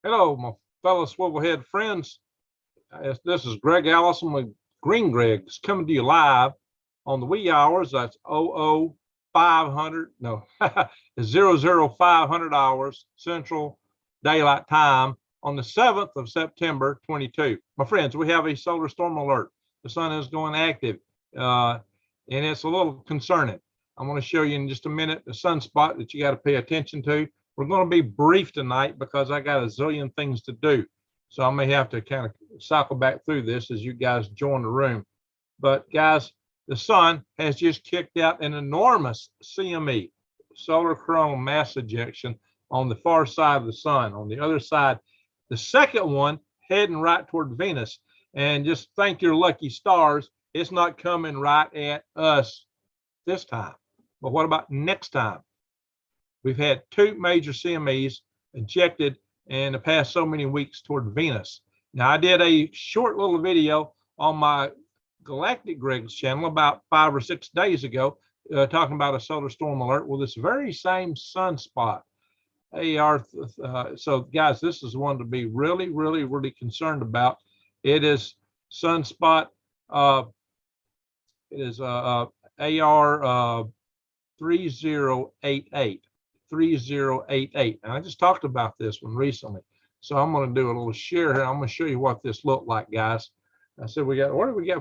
Hello, my fellow Swivelhead friends. This is Greg Allison with Green Greg's coming to you live on the wee hours. That's 500, no, 500 hours Central Daylight Time on the 7th of September 22. My friends, we have a solar storm alert. The sun is going active, and it's a little concerning. I'm going to show you in just a minute the sunspot that you got to pay attention to. We're going to be brief tonight because I got a zillion things to do. So I may have to kind of cycle back through this as you guys join the room. But guys, the sun has just kicked out an enormous CME, solar coronal mass ejection, on the far side of the sun. On the other side, the second one heading right toward Venus. And just thank your lucky stars, it's not coming right at us this time. But what about next time? We've had two major CMEs ejected in the past so many weeks toward Venus. Now, I did a short little video on my Galactic Greg's channel about 5 or 6 days ago, talking about a solar storm alert with this very same sunspot. So guys, this is one to be really, really, really concerned about. It is sunspot. It is AR 3088. 3088. And I just talked about this one recently. So I'm going to do a little share here. I'm going to show you what this looked like, guys. I said we got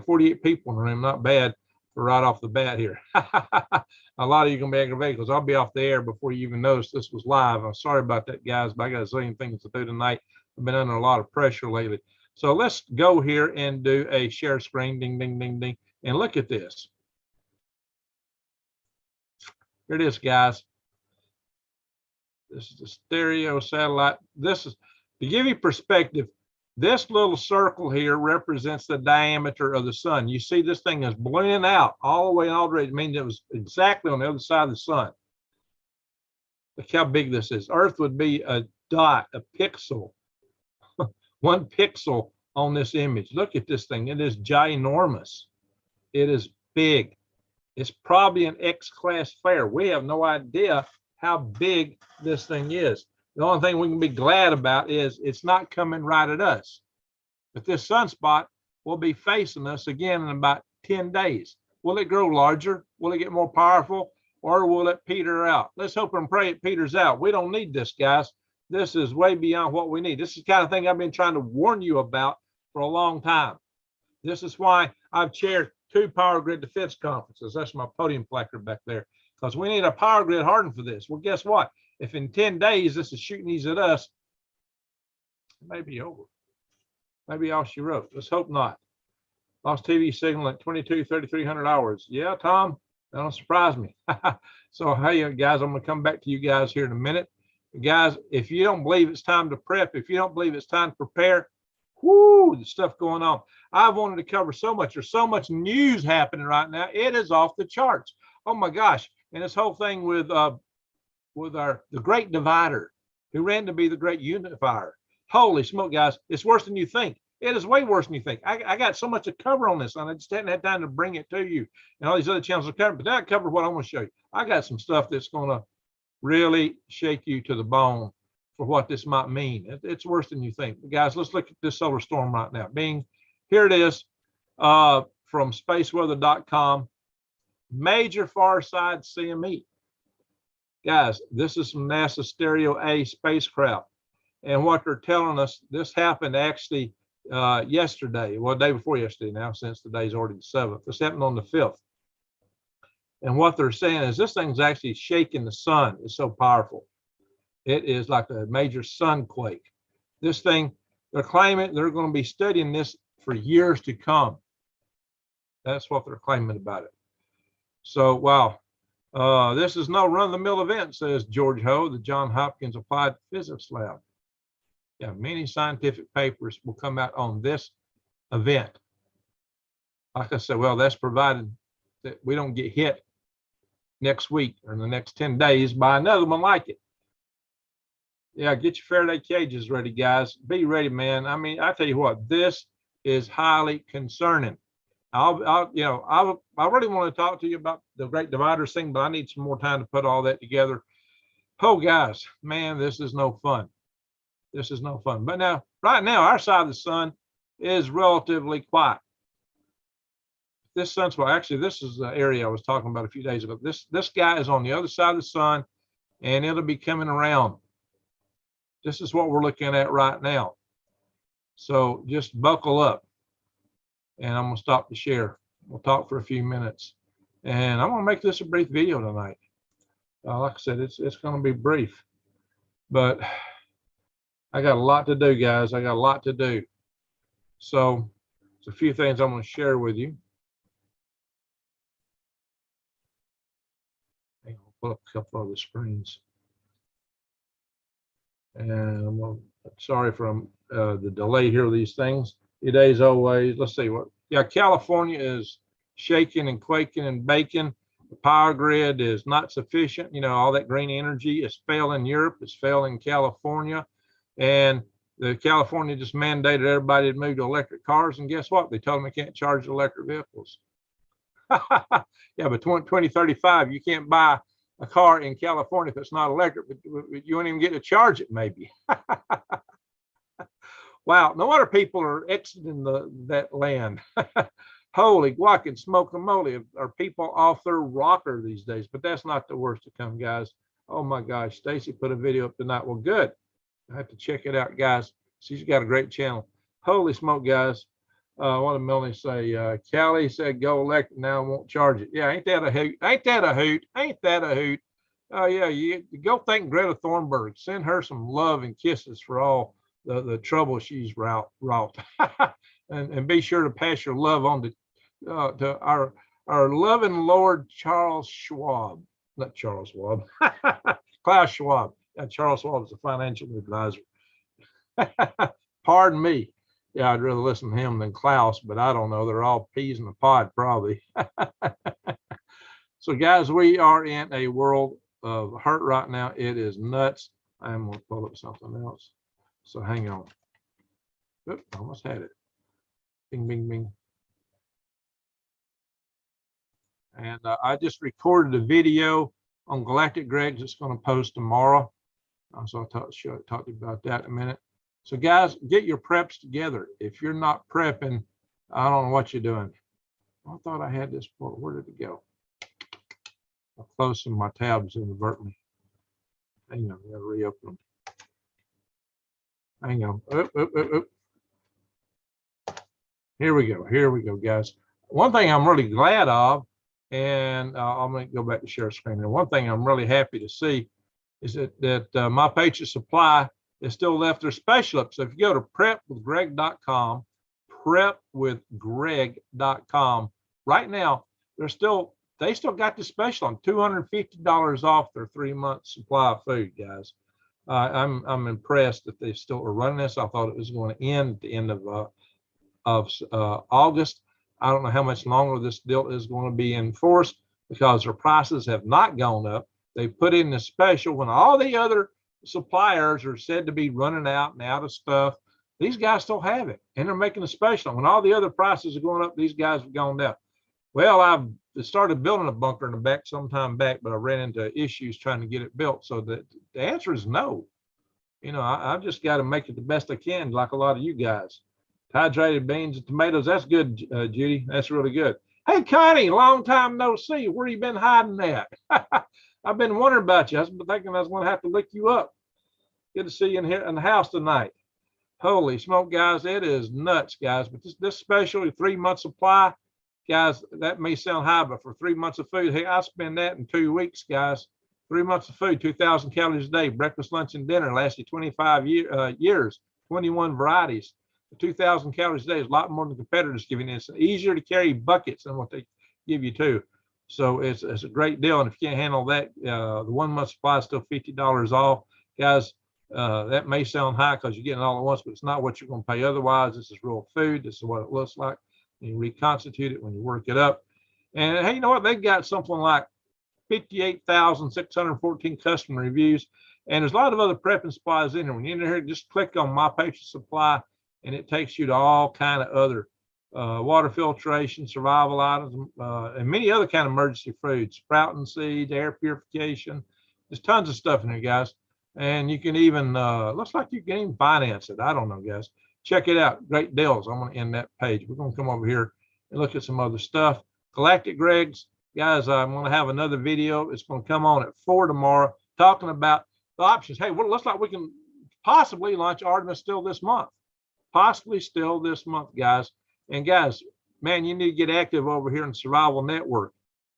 48 people in the room. Not bad for right off the bat here. A lot of you are going to be aggravated because I'll be off the air before you even notice this was live. I'm sorry about that, guys, but I got a zillion things to do tonight. I've been under a lot of pressure lately. So let's go here and do a share screen. Ding, ding, ding, ding. And look at this. Here it is, guys. This is the stereo satellite. This is, to give you perspective, this little circle here represents the diameter of the sun. You see this thing is ballooning out all the way all the way. It means it was exactly on the other side of the sun. Look how big this is. Earth would be a dot, a pixel, 1 pixel on this image. Look at this thing. It is ginormous. It is big. It's probably an X-class flare. We have no idea how big this thing is. The only thing we can be glad about is it's not coming right at us. But this sunspot will be facing us again in about 10 days. Will it grow larger? Will it get more powerful? Or will it peter out? Let's hope and pray it peters out. We don't need this, guys. This is way beyond what we need. This is the kind of thing I've been trying to warn you about for a long time. This is why I've chaired 2 power grid defense conferences. That's my podium placard back there. Because we need a power grid hardened for this. Well, guess what? If in 10 days this is shooting these at us, it may be over. Maybe all she wrote. Let's hope not. Lost TV signal at 3,300 hours. Yeah, Tom, that don't surprise me. So, hey, guys, I'm going to come back to you guys here in a minute. Guys, if you don't believe it's time to prep, if you don't believe it's time to prepare, whoo, the stuff going on. I've wanted to cover so much. There's so much news happening right now. It is off the charts. Oh, my gosh. And this whole thing with the great divider, who ran to be the great unifier. Holy smoke, guys, it's worse than you think. It is way worse than you think. I got so much to cover on this, and I just hadn't had time to bring it to you. And all these other channels are covered, but that covered what I'm going to show you. I got some stuff that's going to really shake you to the bone for what this might mean. It's worse than you think. But guys, let's look at this solar storm right now. Here it is from spaceweather.com. Major far side CME. Guys, this is from NASA Stereo A spacecraft. And what they're telling us, this happened actually yesterday, well, day before yesterday now, since the day's already the 7th. This happened on the 5th. And what they're saying is this thing's actually shaking the sun. It's so powerful. It is like a major sunquake. This thing, they're claiming they're going to be studying this for years to come. That's what they're claiming about it. So, wow. This is no run-of-the-mill event, says George Ho, the Johns Hopkins Applied Physics Lab. Yeah, many scientific papers will come out on this event. Like I said, well, that's provided that we don't get hit next week or in the next 10 days by another one like it. Yeah, get your Faraday cages ready, guys. Be ready, man. I mean, I tell you what, this is highly concerning. I really want to talk to you about the Great Dividers thing, but I need some more time to put all that together. Oh, guys, man, this is no fun. This is no fun. But now, right now, our side of the sun is relatively quiet. This sunspot, actually, this is the area I was talking about a few days ago. This guy is on the other side of the sun, and it'll be coming around. This is what we're looking at right now. So just buckle up, and I'm gonna stop the share. We'll talk for a few minutes, and I'm gonna make this a brief video tonight. Like I said, it's gonna be brief, but I got a lot to do, guys. I got a lot to do. So it's a few things I'm gonna share with you. I'll pull up a couple of the screens. And I'm sorry for the delay here with these things. Today's always, let's see what, yeah, California is shaking and quaking and baking. The power grid is not sufficient. You know, all that green energy is failing Europe, it's failing California. And the California just mandated everybody to move to electric cars. And guess what? They told them they can't charge electric vehicles. Yeah, but 2035, you can't buy a car in California if it's not electric, but you won't even get to charge it, maybe. Wow, no wonder people are exiting that land. Holy guac and smoke-a-moly, are people off their rocker these days? But that's not the worst to come, guys. Oh my gosh, Stacy put a video up tonight. Well, good. I have to check it out, guys. She's got a great channel. Holy smoke, guys. What did Melanie say? Callie said, go electric now, won't charge it. Yeah, ain't that a hoot? Ain't that a hoot? Ain't that a hoot? Oh, yeah, you go thank Greta Thunberg. Send her some love and kisses for all the trouble she's wrought. and be sure to pass your love on to our loving Lord Charles Schwab. Not Charles Schwab. Klaus Schwab. Yeah, Charles Schwab is a financial advisor. Pardon me. Yeah, I'd rather listen to him than Klaus, but I don't know. They're all peas in a pod, probably. So, guys, we are in a world of hurt right now. It is nuts. I'm going to pull up something else. So, hang on. Oop, almost had it. Bing, bing, bing. And I just recorded a video on Galactic Greg's. It's going to post tomorrow. So I'll talk to you about that in a minute. So guys, get your preps together. If you're not prepping, I don't know what you're doing. I thought I had this for, where did it go? I'll close some of my tabs inadvertently. Hang on, I gotta reopen them. Hang on. Oop, oop, oop, oop. Here we go, guys. One thing I'm really glad of, and I'm gonna go back to share screen. And one thing I'm really happy to see is that my Patriot Supply is still left their special up. So if you go to prepwithgreg.com, prepwithgreg.com, right now they still got the special on $250 off their 3-month supply of food, guys. I'm impressed that they still are running this. I thought it was going to end at the end of August. I don't know how much longer this deal is going to be enforced because their prices have not gone up. They put in the special when all the other suppliers are said to be running out and out of stuff. These guys still have it, and they're making a special. When all the other prices are going up, these guys have gone down. Well, I've started building a bunker in the back sometime back, but I ran into issues trying to get it built. So the answer is no. You know, I've just got to make it the best I can, like a lot of you guys. Hydrated beans and tomatoes, that's good, Judy. That's really good. Hey, Connie, long time no see. Where you been hiding at? I've been wondering about you. I've been thinking I was going to have to lick you up. Good to see you in here in the house tonight. Holy smoke, guys. It is nuts, guys. But this special 3-month supply, guys, that may sound high, but for 3 months of food, hey, I spend that in 2 weeks, guys. 3 months of food, 2,000 calories a day, breakfast, lunch, and dinner, lasted 25 years, 21 varieties. 2,000 calories a day is a lot more than competitors giving you. It's easier to carry buckets than what they give you too. So it's a great deal. And if you can't handle that, the 1 month supply is still $50 off. Guys, that may sound high because you're getting it all at once, but it's not what you're going to pay otherwise. This is real food. This is what it looks like. You reconstitute it when you work it up. And hey, you know what? They've got something like 58,614 customer reviews. And there's a lot of other prepping supplies in there. When you're in here, just click on My Patriot Supply, and it takes you to all kind of other water filtration, survival items, and many other kind of emergency foods, sprouting seeds, air purification. There's tons of stuff in there, guys. And you can even, looks like you can even finance it. I don't know, guys. Check it out. Great deals. I'm going to end that page. We're going to come over here and look at some other stuff. Galactic Gregs, guys, I'm going to have another video. It's going to come on at 4 tomorrow talking about the options. Hey, well, it looks like we can possibly launch Artemis still this month. Possibly still this month, guys. And guys, man, you need to get active over here in Survival Network.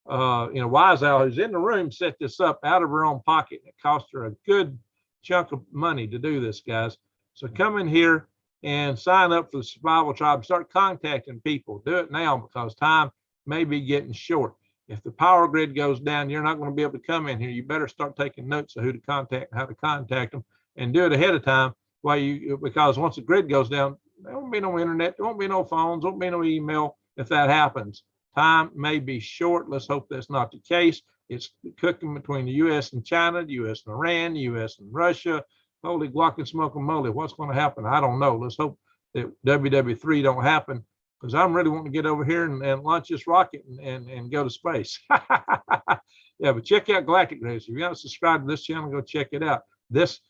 Wise Owl, who's in the room, set this up out of her own pocket. It cost her a good chunk of money to do this, guys. So come in here and sign up for the Survival Tribe. Start contacting people. Do it now because time may be getting short. If the power grid goes down, you're not going to be able to come in here. You better start taking notes of who to contact and how to contact them, and do it ahead of time. Because once the grid goes down, there won't be no internet, there won't be no phones, there won't be no email. If that happens, time may be short. Let's hope that's not the case. It's cooking between the U.S. and China, the U.S. and Iran, the U.S. and Russia. Holy guac and smoke and moly. What's going to happen? I don't know. Let's hope that WW3 don't happen, because I'm really wanting to get over here and launch this rocket and go to space. Yeah, but check out Galactic Race. If you haven't subscribed to this channel, go check it out. This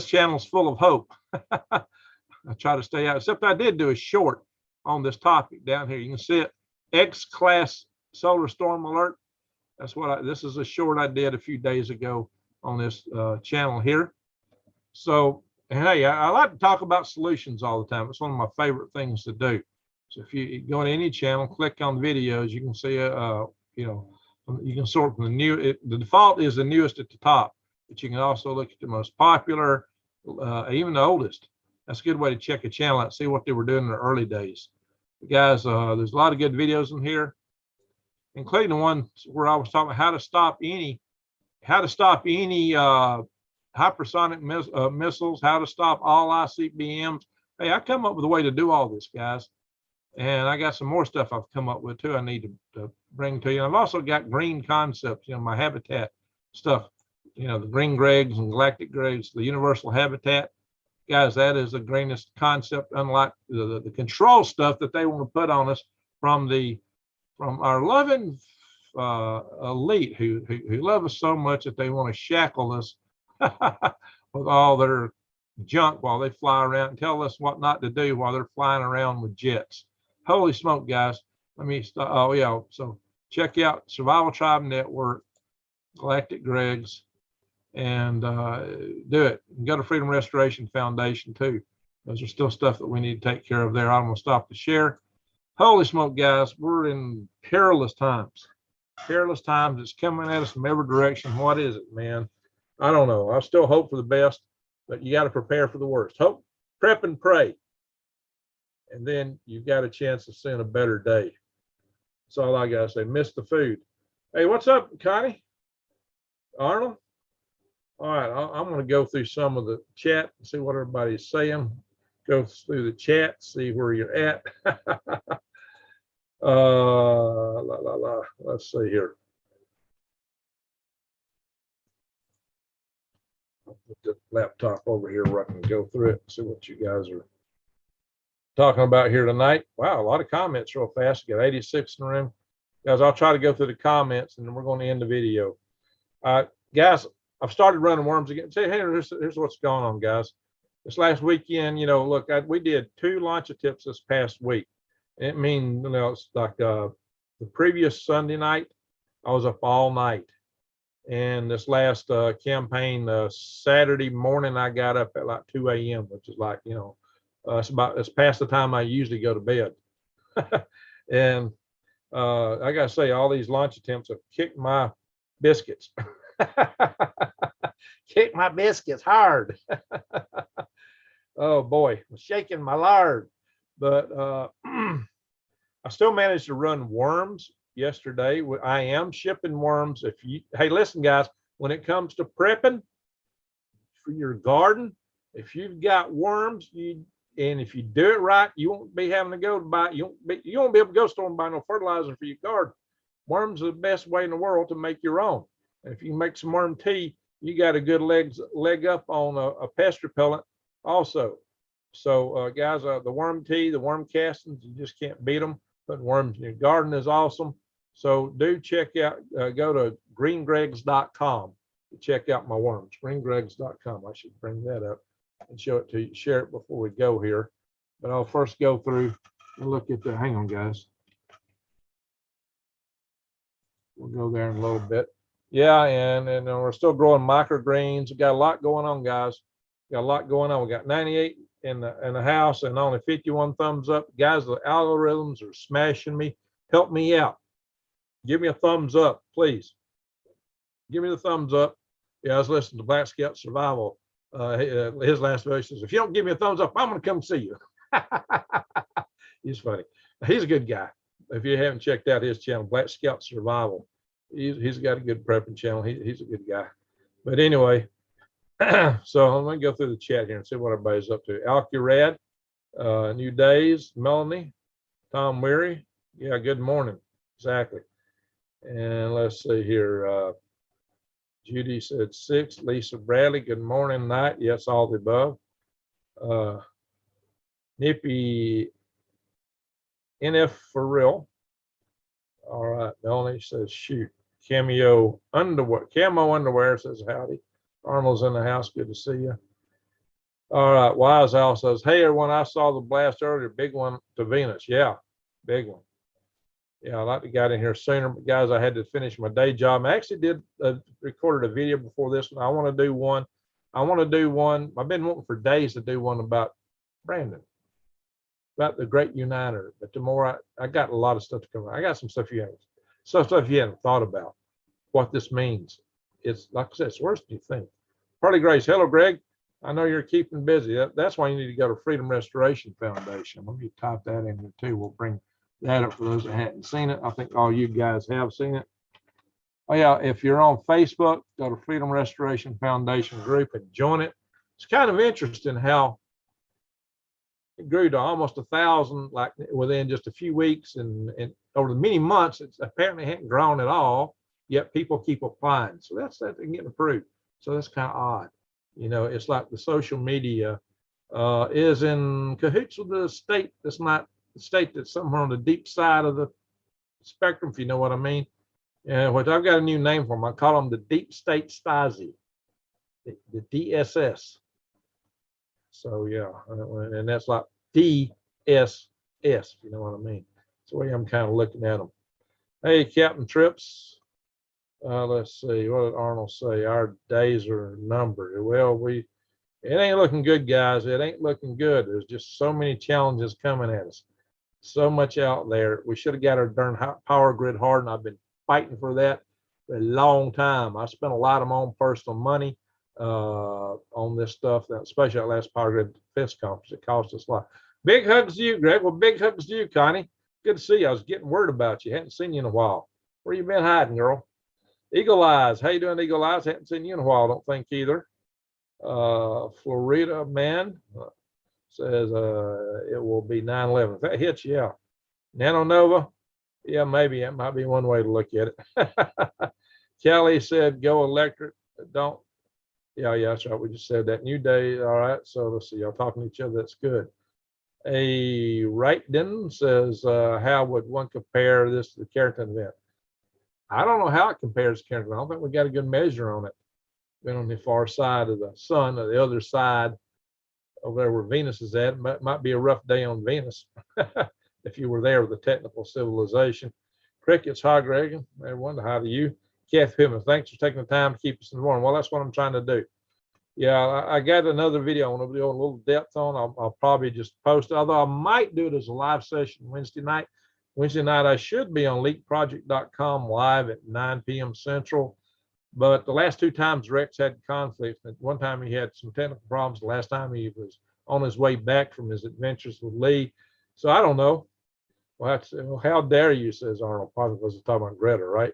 channel is full of hope. I try to stay out, except I did do a short on this topic down here. You can see it, X-class solar storm alert. That's what this is a short I did a few days ago on this channel here. So, hey, I like to talk about solutions all the time. It's one of my favorite things to do. So if you go to any channel, click on videos, you can see, you can sort from the default is the newest at the top, but you can also look at the most popular, even the oldest. That's a good way to check a channel out, see what they were doing in the early days. But guys, there's a lot of good videos in here, including the one where I was talking about how to stop any hypersonic missiles, how to stop all ICBMs. Hey, I come up with a way to do all this, guys. And I got some more stuff I've come up with too I need to bring to you. I've also got green concepts, my habitat stuff, the green Gregs and Galactic Gregs, the universal habitat. Guys, that is the greenest concept, unlike the control stuff that they want to put on us from our loving elite who love us so much that they want to shackle us with all their junk while they fly around and tell us what not to do while they're flying around with jets. Holy smoke, guys. Let me start. Oh, yeah. So check out Survival Tribe Network, Galactic Gregs, and do it. Go to Freedom Restoration Foundation, too. Those are still stuff that we need to take care of there. I'm going to stop the share. Holy smoke, guys. We're in perilous times. Perilous times. It's coming at us from every direction. What is it, man? I don't know. I still hope for the best, but you got to prepare for the worst. Hope, prep, and pray. And then you've got a chance of seeing a better day. That's all I got to say. Miss the food. Hey, what's up, Connie? Arnold? All right, I'm going to go through some of the chat and see what everybody's saying. Go through the chat, see where you're at. Let's see here. I'll put the laptop over here where I can go through it and see what you guys are talking about here tonight. Wow, a lot of comments real fast. We got 86 in the room. Guys, I'll try to go through the comments and then we're going to end the video. Guys, I've started running worms again. Say, hey, here's what's going on, guys. This last weekend, look, we did 2 launch tips this past week. It means, it's like the previous Sunday night, I was up all night. And this last campaign, Saturday morning, I got up at like 2 a.m., which is like, it's past the time I usually go to bed. And I got to say, all these launch attempts have kicked my biscuits. Kicked my biscuits hard. Oh boy, I'm shaking my lard. But I still managed to run worms yesterday. I am shipping worms. Hey, listen, guys, when it comes to prepping for your garden, if you've got worms, and if you do it right, you won't be having to go to buy. You won't be able to go store and buy no fertilizer for your garden. Worms are the best way in the world to make your own. And if you make some worm tea, you got a good leg up on a pest repellent also. So guys, the worm tea, the worm castings, you just can't beat them. Putting worms in your garden is awesome. So do check out, go to greengregs.com. check out my worm, springgregs.com. I should bring that up and show it to you, share it before we go here. But I'll first go through and look at the, hang on guys. We'll go there in a little bit. Yeah, and we're still growing microgreens. We got a lot going on, guys. Got a lot going on. We got 98 in the house and only 51 thumbs up. Guys, the algorithms are smashing me. Help me out. Give me a thumbs up, please. Give me the thumbs up. Yeah, I was listening to Black Scout Survival. His last video says, if you don't give me a thumbs up, I'm going to come see you. He's funny. He's a good guy. If you haven't checked out his channel, Black Scout Survival, he's got a good prepping channel. He's a good guy. But anyway, so let me go through the chat here and see what everybody's up to. Alcurad, New Days, Melanie, Tom Weary. Yeah, good morning. Exactly. And let's see here. Judy said 6. Lisa Bradley, good morning, night. Yes, all the above. Nippy NF for real. All right, Melanie says shoot. Camo underwear says howdy. Arnold's in the house. Good to see you. All right, Wise Al says, hey everyone, I saw the blast earlier. Big one to Venus. Yeah, big one. Yeah, I'd like to get in here sooner, but guys, I had to finish my day job. I actually did recorded a video before this one. I want to do one. I've been wanting for days to do one about Brandon, about the Great Uniter. But the more I got a lot of stuff to come. I got some stuff you haven't thought about what this means. It's like I said, it's worse than you think. Party Grace, hello Greg. I know you're keeping busy. That's why you need to go to Freedom Restoration Foundation. Let me type that in here too. We'll bring that up for those that hadn't seen it. I think all you guys have seen it. Oh yeah, if you're on Facebook, go to Freedom Restoration Foundation group and join it. It's kind of interesting how it grew to almost 1,000 like within just a few weeks, and over the many months it's apparently hadn't grown at all, yet people keep applying. So that's getting approved. So that's kind of odd. You know, it's like the social media is in cahoots with the state that's not the state that's somewhere on the deep side of the spectrum, if you know what I mean. Which I've got a new name for them. I call them the Deep State Stasi, the DSS. So yeah, and that's like DSS, if you know what I mean. That's the way I'm kind of looking at them. Hey, Captain Trips. Let's see, what did Arnold say? Our days are numbered. Well, it ain't looking good, guys. It ain't looking good. There's just so many challenges coming at us. So much out there. We should have got our darn power grid hardened. I've been fighting for that for a long time. I spent a lot of my own personal money on this stuff, especially that last power grid defense conference. It cost us a lot. Big hugs to you, Greg. Well, big hugs to you, Connie. Good to see you. I was getting word about you. Hadn't seen you in a while. Where you been hiding, girl? Eagle Eyes. How you doing, Eagle Eyes? Hadn't seen you in a while, I don't think either. Florida man says it will be 9/11. If that hits you, yeah. Nano Nova, yeah, maybe it might be one way to look at it. Kelly said go electric. Don't. Yeah, that's right. We just said that. New Day. All right. So let's see. Y'all talking to each other. That's good. A Wrightden says, how would one compare this to the Carrington event? I don't know how it compares to Carrington. I don't think we got a good measure on it. Been on the far side of the sun, or the other side over there where Venus is at. Might be a rough day on Venus if you were there with the technical civilization. Crickets, hi Greg. Everyone, hi to you. Kathy Pittman, thanks for taking the time to keep us informed. Well, that's what I'm trying to do. Yeah, I got another video I want to do a little depth on. I'll probably just post it, although I might do it as a live session Wednesday night. Wednesday night, I should be on leakproject.com live at 9 p.m. Central. But the last 2 times Rex had conflicts. One time he had some technical problems. The last time he was on his way back from his adventures with Lee. So I don't know. Well, how dare you, says Arnold. Probably because he's talking about Greta, right?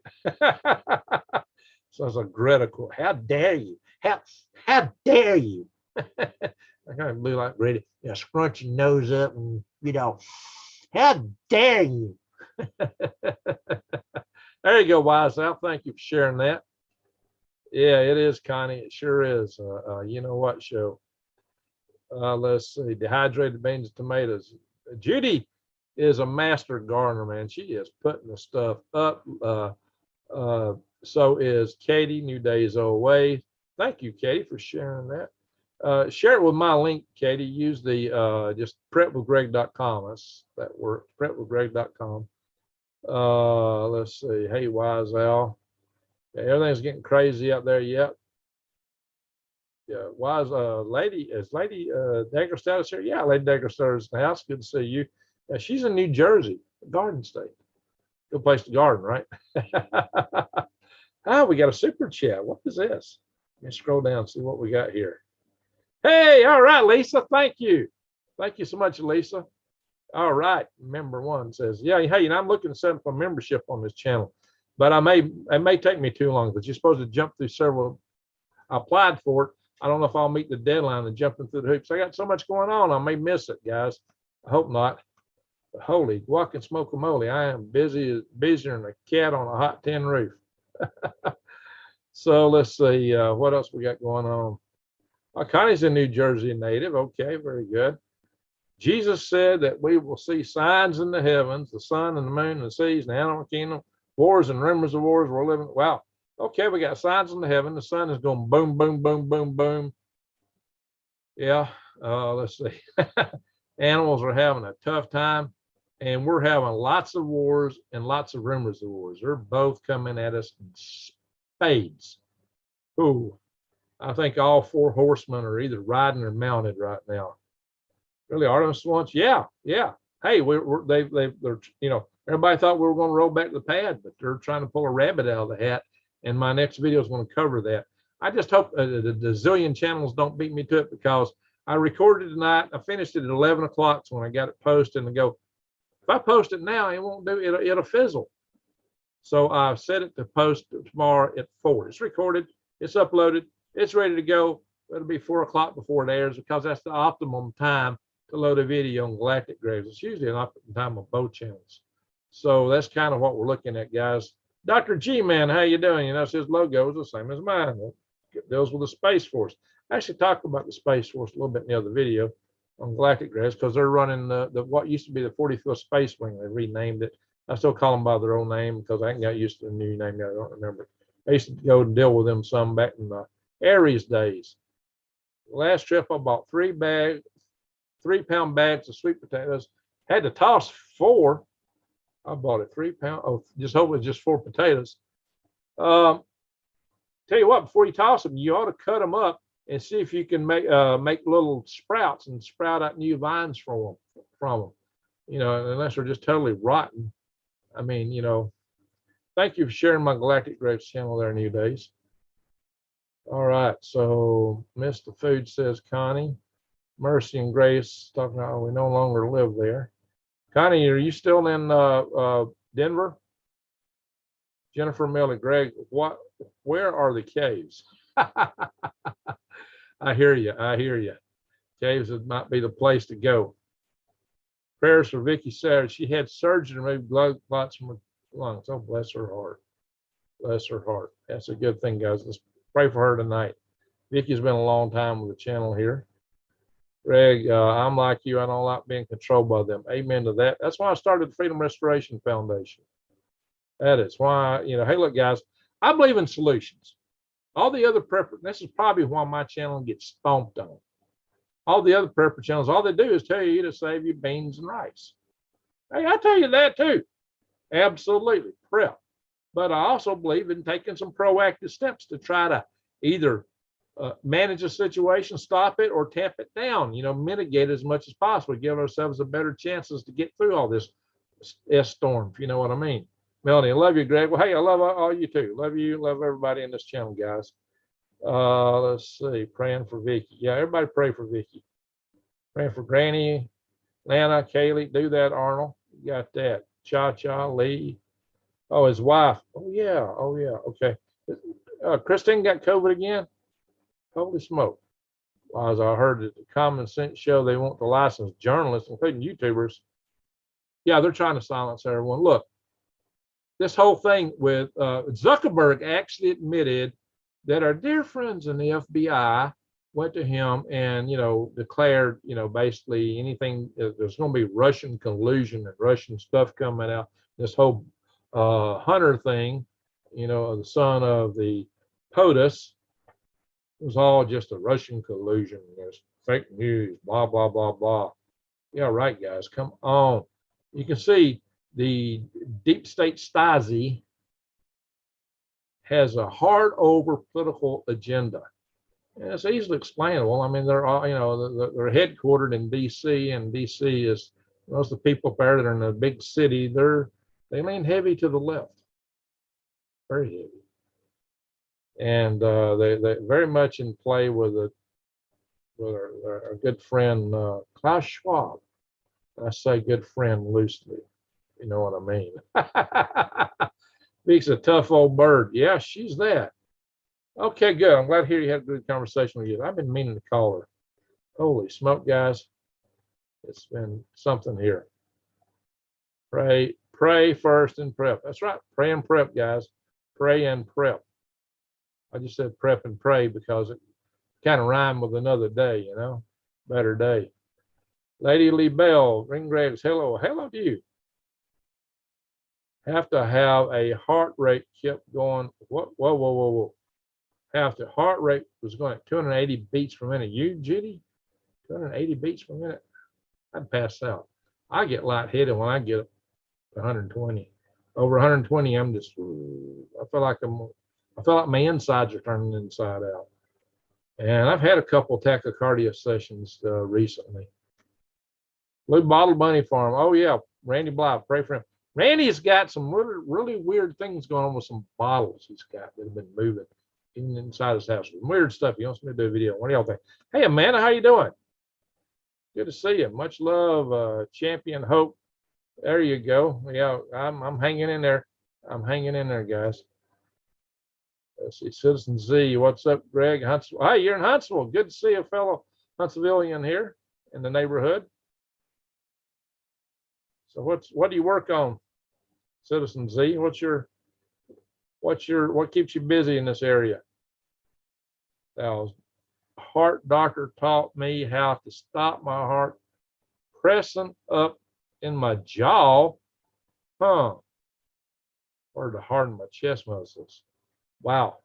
So it's a Greta quote. How dare you? How dare you? I kind of blew like Greta. You know, scrunch your nose up and, you know, how dare you? There you go, Wise Al. Thank you for sharing that. Yeah, it is, Connie. It sure is. You know what, show? Let's see. Dehydrated beans and tomatoes. Judy is a master gardener, man. She is putting the stuff up. So is Katie, New Days Away. Thank you, Katie, for sharing that. Share it with my link, Katie. Use the just prepwithgreg.com. That works. Prepwithgreg.com. Let's see. Hey, Wise Al. Yeah, everything's getting crazy out there. Yep. Yeah, Wise Lady Dagger Status here? Yeah, Lady Dagger Status in the house. Good to see you. She's in New Jersey, Garden State. Good place to garden, right? Ah, we got a super chat. What is this? Let me scroll down and see what we got here. Hey, all right, Lisa. Thank you. Thank you so much, Lisa. All right. Member one says, yeah, hey, I'm looking to set up a membership on this channel, but it may take me too long because you're supposed to jump through several. I applied for it. I don't know if I'll meet the deadline of jumping through the hoops. I got so much going on. I may miss it, guys. I hope not. But holy walking smoke-a-moly, I am busier than a cat on a hot tin roof. So let's see what else we got going on. Connie's a New Jersey native. Okay, very good. Jesus said that we will see signs in the heavens, the sun and the moon and the seas and the animal kingdom, wars and rumors of wars. We're living. Wow. Okay, we got signs in the heaven. The sun is going boom, boom, boom, boom, boom. Yeah. Let's see. Animals are having a tough time, and we're having lots of wars and lots of rumors of wars. They're both coming at us in spades. Ooh, I think all four horsemen are either riding or mounted right now. Really, Artemis once? Yeah, yeah. Hey, they're everybody thought we were going to roll back to the pad, but they're trying to pull a rabbit out of the hat. And my next video is going to cover that. I just hope the zillion channels don't beat me to it, because I recorded tonight. I finished it at 11 o'clock. So when I got it posted, and go, if I post it now, it won't do it. It'll fizzle. So I've set it to post tomorrow at 4. It's recorded. It's uploaded. It's ready to go. It'll be 4 o'clock before it airs, because that's the optimum time to load a video on Galactic Graves. It's usually an optimum time on both channels. So that's kind of what we're looking at, guys. Dr. G-Man, how you doing? You know, his logo is the same as mine. It deals with the Space Force. I actually talked about the Space Force a little bit in the other video on Galactic Graves, because they're running the what used to be the 45th Space Wing. They renamed it. I still call them by their old name because I ain't got used to the new name yet. I don't remember. I used to go and deal with them some back in the Aries days. Last trip, I bought 3-pound bags of sweet potatoes. Had to toss 4. I bought it 3 pound. Oh, just hope it's just 4 potatoes. Tell you what, before you toss them, you ought to cut them up and see if you can make little sprouts and sprout out new vines from them. You know, unless they're just totally rotten. I mean, you know. Thank you for sharing my Galactic Graves channel there, New Days. All right, so Mr. Food says, Connie, Mercy and Grace talking about we no longer live there. Connie, are you still in Denver? Jennifer Miller, Greg, where are the caves? I hear you. I hear you. Caves might be the place to go. Prayers for Vicky Sarah. She had surgery to remove blood clots from her lungs. Oh, bless her heart. Bless her heart. That's a good thing, guys. Let's pray for her tonight. Vicky's been a long time with the channel here. Greg, I'm like you. I don't like being controlled by them. Amen to that. That's why I started the Freedom Restoration Foundation. That is why, you know, hey, look, guys, I believe in solutions. All the other this is probably why my channel gets stomped on. All the other prepper channels, all they do is tell you to save your beans and rice. Hey, I tell you that too. Absolutely, prep. But I also believe in taking some proactive steps to try to either manage a situation, stop it, or tamp it down, you know, mitigate as much as possible, give ourselves a better chances to get through all this storm, if you know what I mean. Melanie, I love you, Greg. Well, hey, I love all you too. Love you, love everybody in this channel, guys. Let's see, praying for Vicky. Yeah, everybody pray for Vicky. Praying for Granny, Lana, Kaylee. Do that, Arnold. You got that. Cha-Cha, Lee. Oh, his wife. Oh, yeah. Oh, yeah. Okay. Christine got COVID again? Holy smoke. Well, as I heard at the Common Sense show, they want to license journalists, including YouTubers. Yeah, they're trying to silence everyone. Look, this whole thing with Zuckerberg actually admitted that our dear friends in the FBI went to him and, you know, declared, you know, basically anything, there's going to be Russian collusion and Russian stuff coming out. This whole Hunter thing, you know, the son of the POTUS. It was all just a Russian collusion. There's fake news, blah, blah, blah, blah. Yeah, right, guys, come on. You can see the deep state Stasi has a hard over political agenda. And it's easily explainable. I mean, they're all, you know, they're headquartered in DC, and DC is most of the people there that are in a big city, they lean heavy to the left, very heavy. And they very much in play with our good friend Klaus Schwab. I say good friend loosely, you know what I mean. Beaks a tough old bird. Yeah, she's that. Okay, good. I'm glad to hear you had a good conversation with you. I've been meaning to call her. Holy smoke, guys. It's been something here. Pray first and prep. That's right. Pray and prep, guys. Pray and prep. I just said prep and pray because it kind of rhymed with another day, you know, better day. Lady Lee Bell, Ringgraves, hello. Hello to you. Have to have a heart rate kept going. Whoa. Have to heart rate was going at 280 beats per minute. You, Judy? 280 beats per minute? I'd pass out. I get lightheaded when I get 120. Over 120, I'm just, I feel like my insides are turning inside out. And I've had a couple tachycardia sessions recently. Blue Bottle Bunny Farm. Oh yeah, Randy Bly, pray for him. Randy's got some really weird things going on with some bottles he's got that have been moving inside his house. Weird stuff. He wants me to do a video. What do y'all think? Hey Amanda, how you doing? Good to see you. Much love, Champion Hope. There you go. Yeah, I'm hanging in there. I'm hanging in there, guys. Let's see, Citizen Z. What's up, Greg? Huntsville. Hey, you're in Huntsville. Good to see a fellow Huntsvillian here in the neighborhood. So what do you work on, Citizen Z? What keeps you busy in this area? Now, heart doctor taught me how to stop my heart pressing up in my jaw, or to harden my chest muscles. Wow.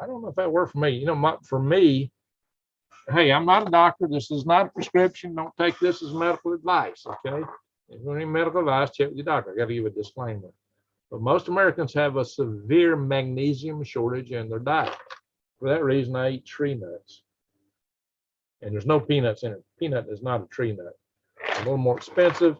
I don't know if that worked for me. You know, for me, hey, I'm not a doctor. This is not a prescription. Don't take this as medical advice, okay? If you need medical advice, check with your doctor. I got to give a disclaimer. But most Americans have a severe magnesium shortage in their diet. For that reason, I eat tree nuts. And there's no peanuts in it. Peanut is not a tree nut. It's a little more expensive,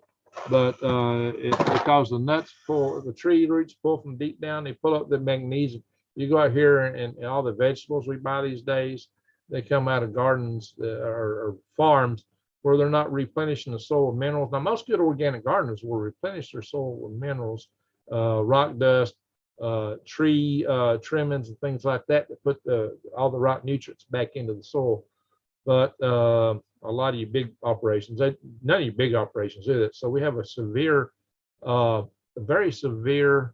but because the nuts pull, the tree roots pull from deep down, they pull up the magnesium. You go out here and all the vegetables we buy these days, they come out of gardens or farms where they're not replenishing the soil with minerals. Now, most good organic gardeners will replenish their soil with minerals, rock dust, tree trimmings, and things like that to put all the rock nutrients back into the soil. But a lot of you big operations, none of you big operations do that. So we have a very severe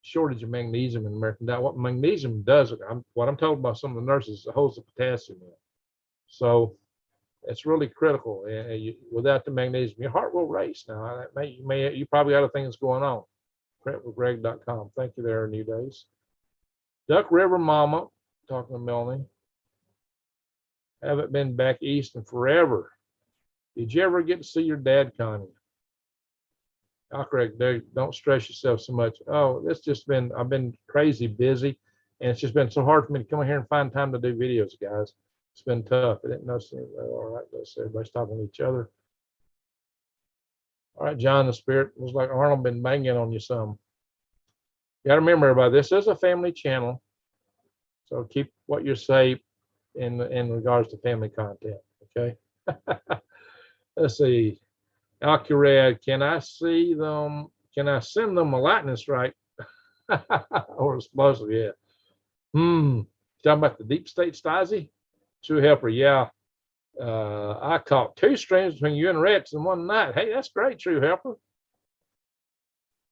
shortage of magnesium in the American diet. What magnesium does, what I'm told by some of the nurses, it holds the potassium in. So it's really critical. Without the magnesium, your heart will race. Now, you probably got other things going on. PrepWithGreg.com. Thank you there, New Days. Duck River Mama, talking to Melanie. Haven't been back east in forever. Did you ever get to see your dad, Connie? I'll correct, don't stress yourself so much. Oh, I've been crazy busy, and it's just been so hard for me to come here and find time to do videos, guys. It's been tough. I didn't know. All right, let's see. Everybody's talking to each other. All right, John the Spirit. Looks like Arnold been banging on you some. You got to remember, everybody, this is a family channel, so keep what you say in regards to family content. Okay. Let's see. Alcurad, can I see them? Can I send them a lightning strike or explosive? Yeah. Talking about the deep state Stasi? True helper, yeah. I caught 2 streams between you and Rex in one night. Hey, that's great, True helper.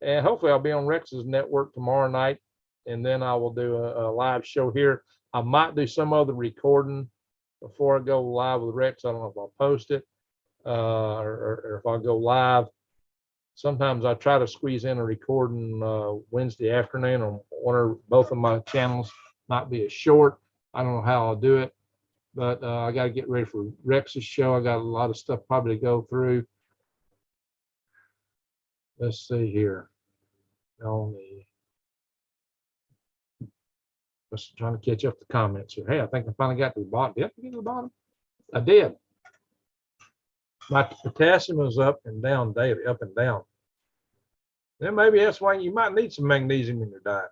And hopefully I'll be on Rex's network tomorrow night, and then I will do a live show here. I might do some other recording before I go live with Rex. I don't know if I'll post it or if I'll go live. Sometimes I try to squeeze in a recording Wednesday afternoon on one or both of my channels. Not be as short. I don't know how I'll do it, but I got to get ready for Rex's show. I got a lot of stuff probably to go through. Let's see here. Just trying to catch up the comments here. Hey, I think I finally got to the bottom. Did I get to the bottom? I did. My potassium is up and down daily, up and down. Then maybe that's why you might need some magnesium in your diet.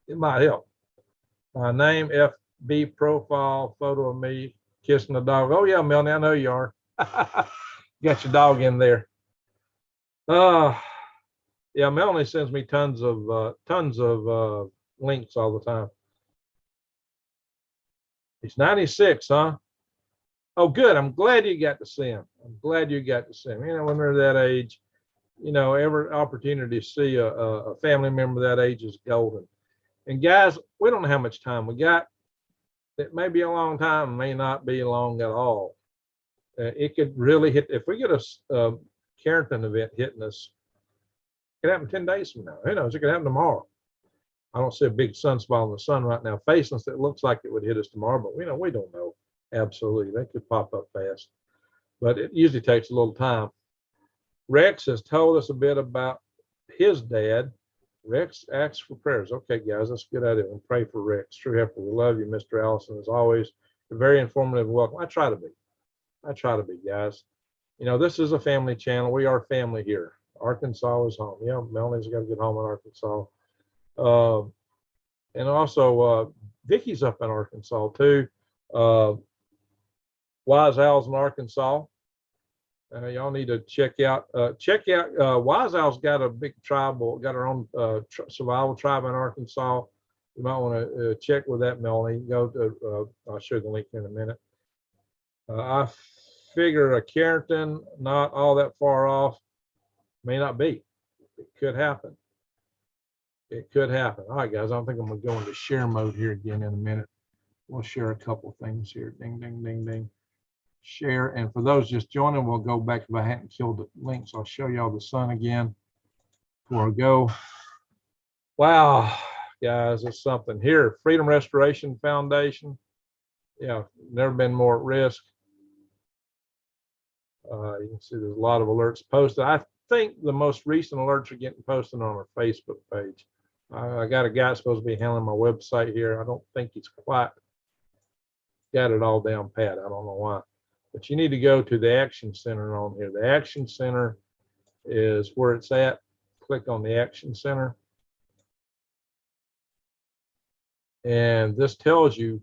It might help. My name, FB profile, photo of me kissing the dog. Oh yeah, Melanie, I know you are. Got your dog in there. Yeah, Melanie sends me tons of links all the time. He's 96, huh? Oh, good. I'm glad you got to see him. I'm glad you got to see him. You know, when they're that age, you know, every opportunity to see a family member that age is golden. And guys, we don't know how much time we got. It may be a long time, may not be long at all. It could really hit, if we get a Carrington event hitting us, it could happen 10 days from now. Who knows? It could happen tomorrow. I don't see a big sunspot in the sun right now facing us that looks like it would hit us tomorrow, but we don't know. Absolutely. They could pop up fast, but it usually takes a little time. Rex has told us a bit about his dad. Rex asks for prayers. Okay, guys, that's a good idea. We'll pray for Rex. True helper. We love you, Mr. Allison. As always, a very informative welcome. I try to be, guys. You know, this is a family channel. We are family here. Arkansas is home. Yeah, Melanie's got to get home in Arkansas. And also, Vicky's up in Arkansas too. Wise Owls in Arkansas. Y'all need to check out. Wise Owl's got a big tribal, got her own survival tribe in Arkansas. You might want to check with that, Melanie. Go to. I'll show you the link in a minute. I figure a Carrington not all that far off. May not be. It could happen. It could happen. All right, guys. I don't think I'm going to go into share mode here again in a minute. We'll share a couple things here. Ding, ding, ding, ding. Share. And for those just joining, we'll go back. If I hadn't killed the links, I'll show y'all the sun again before I go. Wow, guys, it's something here. Freedom Restoration Foundation. Yeah, never been more at risk. You can see there's a lot of alerts posted. I think the most recent alerts are getting posted on our Facebook page. I got a guy supposed to be handling my website here. I don't think he's quite got it all down pat. I don't know why. But you need to go to the Action Center on here. The Action Center is where it's at. Click on the Action Center. And this tells you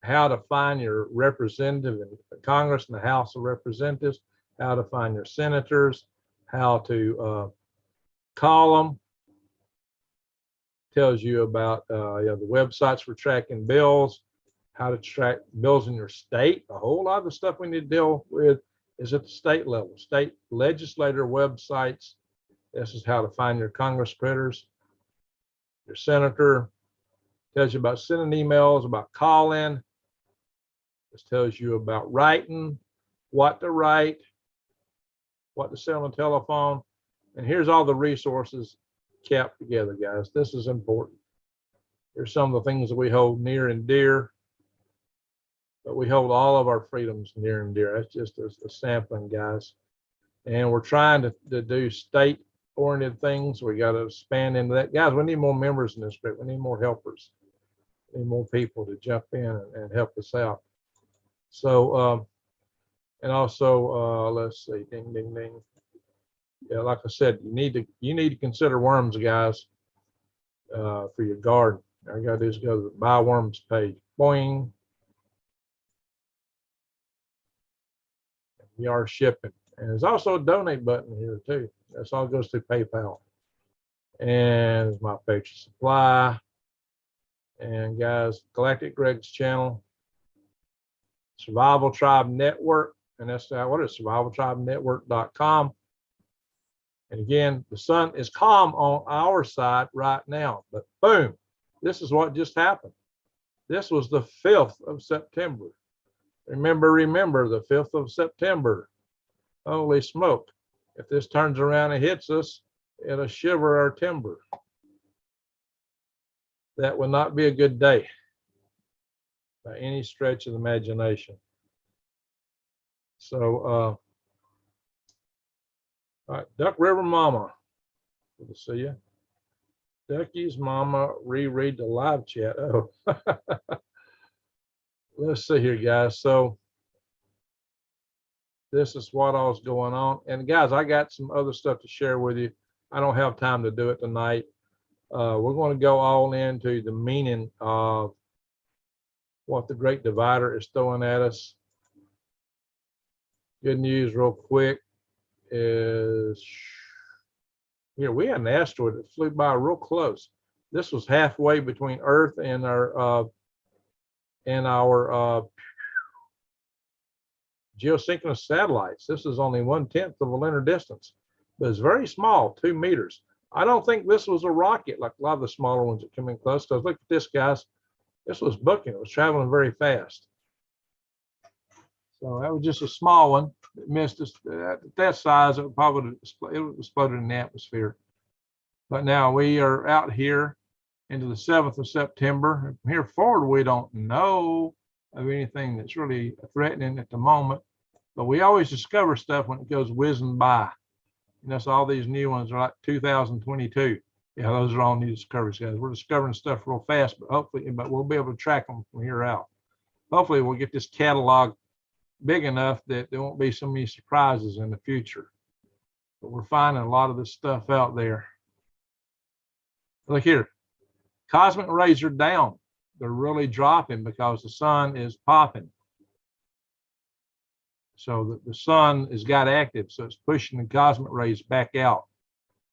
how to find your representative in the Congress and the House of Representatives, how to find your senators, how to call them. Tells you about the websites for tracking bills, how to track bills in your state. A whole lot of the stuff we need to deal with is at the state level. State legislator websites. This is how to find your Congress critters, your senator. Tells you about sending emails, about calling. This tells you about writing, what to write, what to say on the telephone. And here's all the resources kept together, guys. This is important. Here's some of the things that we hold near and dear. But we hold all of our freedoms near and dear. That's just a sampling, guys. And we're trying to do state-oriented things. We got to expand into that. Guys, we need more members in this group. We need more helpers. We need more people to jump in and help us out. So, and also, let's see, ding, ding, ding. Yeah, like I said, you need to consider worms, guys, for your garden. All you got to do is go to the Buy Worms page. Boing. We are shipping. And there's also a donate button here too. That's all goes through PayPal. And there's my picture supply. And guys, Galactic Greg's channel, Survival Tribe Network, and that's what is survivaltribenetwork.com. And again, the sun is calm on our side right now, but boom, this is what just happened. This was the 5th of September. Remember, the 5th of September. Holy smoke. If this turns around and hits us, it'll shiver our timber. That would not be a good day by any stretch of the imagination. So, all right, Duck River Mama, good to see you. Ducky's Mama, reread the live chat. Oh, let's see here, guys. So, this is what all's going on. And guys, I got some other stuff to share with you. I don't have time to do it tonight. We're going to go all into the meaning of what the Great Divider is throwing at us. Good news real quick is here we had an asteroid that flew by real close. This was halfway between Earth and our geosynchronous satellites. This is only 1/10 of a lunar distance, but it's very small, 2 meters. I don't think this was a rocket like a lot of the smaller ones that come in close. Because look at this, guys. This was booking. It was traveling very fast. So that was just a small one. It missed us at that size. It would probably exploded in the atmosphere. But now we are out here into the 7th of September. From here forward, we don't know of anything that's really threatening at the moment. But we always discover stuff when it goes whizzing by. And that's all these new ones are like 2022. Yeah, those are all new discoveries, guys. We're discovering stuff real fast, but we'll be able to track them from here out. Hopefully we'll get this catalog big enough that there won't be so many surprises in the future. But we're finding a lot of this stuff out there. Look here, cosmic rays are down. They're really dropping because the sun is popping. So the sun has got active, so it's pushing the cosmic rays back out.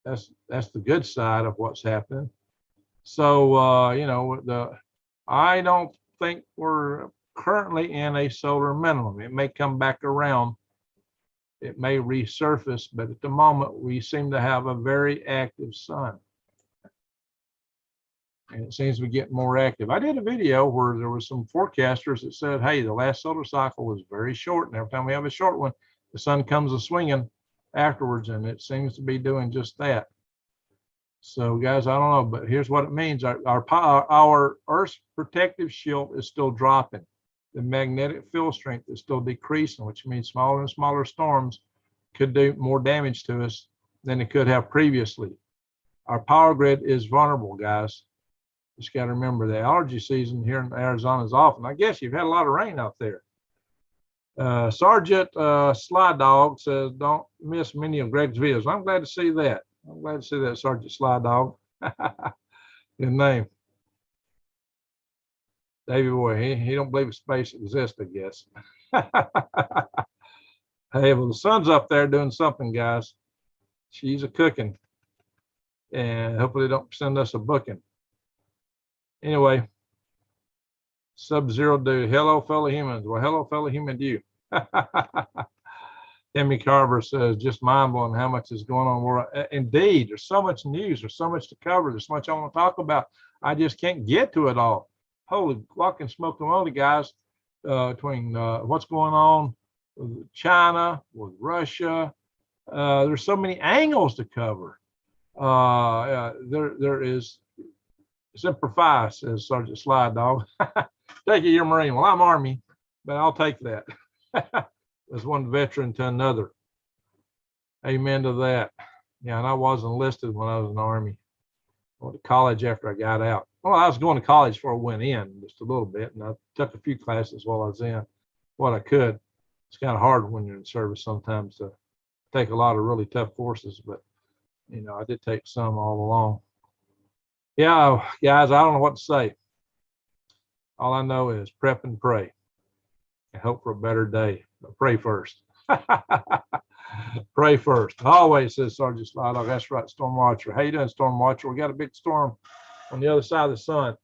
That's the good side of what's happening. So you know, I don't think we're currently in a solar minimum. It may come back around. It may resurface, but at the moment we seem to have a very active sun. And it seems to be getting more active. I did a video where there were some forecasters that said, hey, the last solar cycle was very short. And every time we have a short one, the sun comes a swinging afterwards. And it seems to be doing just that. So guys, I don't know, but here's what it means. Our Earth's protective shield is still dropping. The magnetic field strength is still decreasing, which means smaller and smaller storms could do more damage to us than it could have previously. Our power grid is vulnerable, guys. Just got to remember the allergy season here in Arizona is off. And I guess you've had a lot of rain out there. Sergeant Sly Dog says, don't miss many of Greg's videos. I'm glad to see that. I'm glad to see that, Sergeant Sly Dog. Good name. Davey boy, he don't believe space exists, I guess. Hey, well, the sun's up there doing something, guys. She's a cooking. And hopefully they don't send us a booking. Anyway, Sub-Zero Dude, hello, fellow humans. Well, hello, fellow human to you. Emmy Carver says, just mind-blowing how much is going on in the world. Indeed, there's so much news. There's so much to cover. There's so much I want to talk about. I just can't get to it all. Holy fucking smoke and moly, guys, between what's going on with China, with Russia. There's so many angles to cover. There is Semper Fi, says Sergeant Sly Dog. Take it, you're Marine. Well, I'm Army, but I'll take that. As one veteran to another. Amen to that. Yeah, and I was enlisted when I was in the Army. I went to college after I got out. Well, I was going to college before I went in, just a little bit, and I took a few classes while I was in what I could. It's kind of hard when you're in service sometimes to take a lot of really tough courses, but you know, I did take some all along. Yeah, guys, I don't know what to say. All I know is prep and pray and hope for a better day. But pray first. Pray first. Always, says Sergeant Sly Dog. That's right, Storm Watcher. How you doing, Storm Watcher? We got a big storm on the other side of the sun.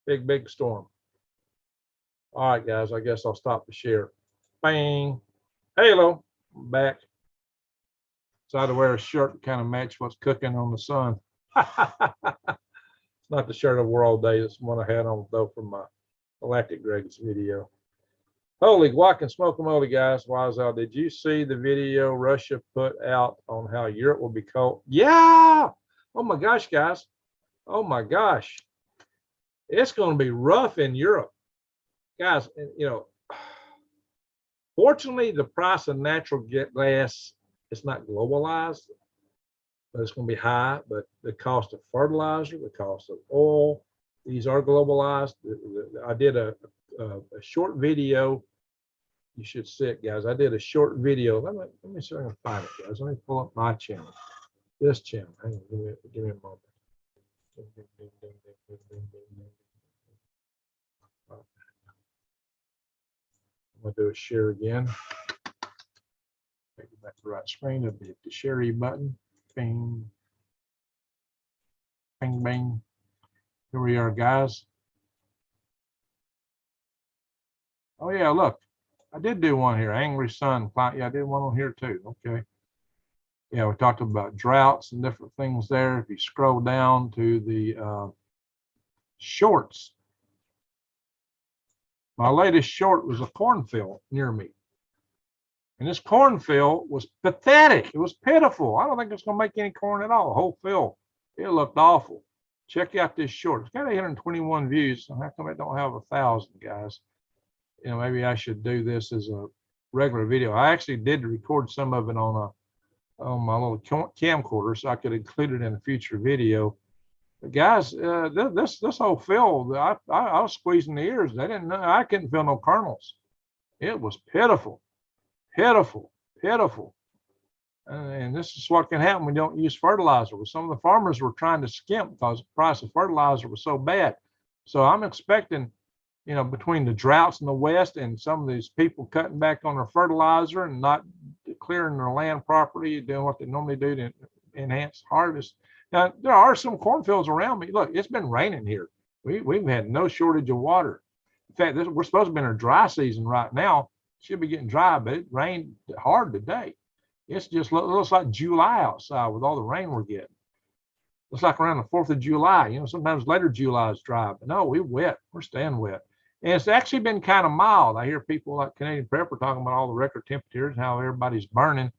Big storm. All right, guys, I guess I'll stop the share. Bang. Hello. I'm back. So I had to wear a shirt to kind of match what's cooking on the sun. It's not the shirt I wore all day. It's the one I had on, though, from my Galactic Greg's video. Holy guac and smoke-a-moly, guys. Wiseout, did you see the video Russia put out on how Europe will be cold? Yeah. Oh my gosh, guys. Oh my gosh. It's going to be rough in Europe. Guys, fortunately, the price of natural gas is not globalized, but it's going to be high. But the cost of fertilizer, the cost of oil, these are globalized. I did a short video. You should see it, guys. I did a short video. Let me see if I can find it, guys. Let me pull up my channel. This channel. Hang on, give me a moment. I'm going to do a share again. Take it back to the right screen. It'll be the share button. Bing. Bing, bing. Here we are, guys. Oh, yeah, look. I did do one here. Angry Sun. Yeah, I did one on here, too. Okay. Yeah, we talked about droughts and different things there. If you scroll down to the shorts, my latest short was a cornfield near me. And this cornfield was pathetic. It was pitiful. I don't think it's going to make any corn at all. The whole field, it looked awful. Check out this short. It's got 821 views. So how come it don't have 1,000, guys? Maybe I should do this as a regular video. I actually did record some of it on my little camcorder, so I could include it in a future video. But guys, this whole field, I was squeezing the ears. They didn't know. I couldn't feel no kernels. It was pitiful, pitiful, pitiful. And this is what can happen when you don't use fertilizer. Well, some of the farmers were trying to skimp because the price of fertilizer was so bad. So I'm expecting, between the droughts in the West and some of these people cutting back on their fertilizer and not clearing their land property, doing what they normally do to enhance harvest. Now, there are some cornfields around me. Look, it's been raining here. We've had no shortage of water. In fact, we're supposed to be in a dry season right now. Should be getting dry, but it rained hard today. It's just looks like July outside with all the rain we're getting. Looks like around the 4th of July. Sometimes later July is dry, but no, we're wet. We're staying wet. And it's actually been kind of mild. I hear people like Canadian Prepper talking about all the record temperatures and how everybody's burning,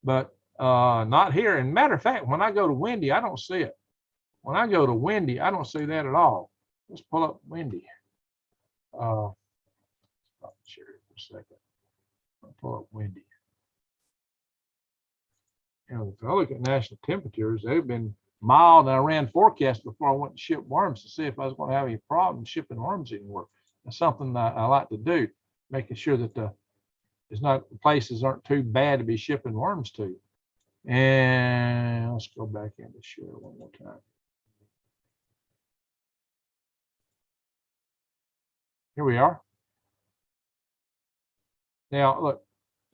but not here. And matter of fact, when I go to windy, I don't see it. When I go to windy, I don't see that at all. Let's pull up windy. I'll share it for a second. I'll pull up windy. If I look at national temperatures, they've been mild. And I ran forecasts before I went to ship worms to see if I was going to have any problem shipping worms anymore. That's something that I like to do, making sure that the places aren't too bad to be shipping worms to. And let's go back into share one more time. Here we are. Now, look,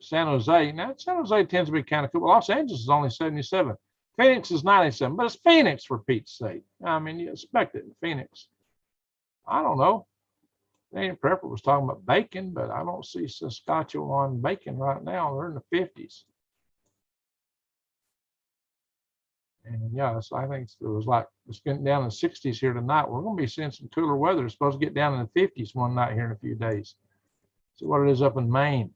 San Jose. Now, San Jose tends to be kind of cool. Los Angeles is only 77. Phoenix is 97, but it's Phoenix for Pete's sake. I mean, you expect it in Phoenix. I don't know. Canadian Prepper was talking about bacon, but I don't see Saskatchewan bacon right now. They're in the 50s. And yeah, so I think it's getting down in the 60s here tonight. We're going to be seeing some cooler weather. It's supposed to get down in the 50s one night here in a few days. See what it is up in Maine.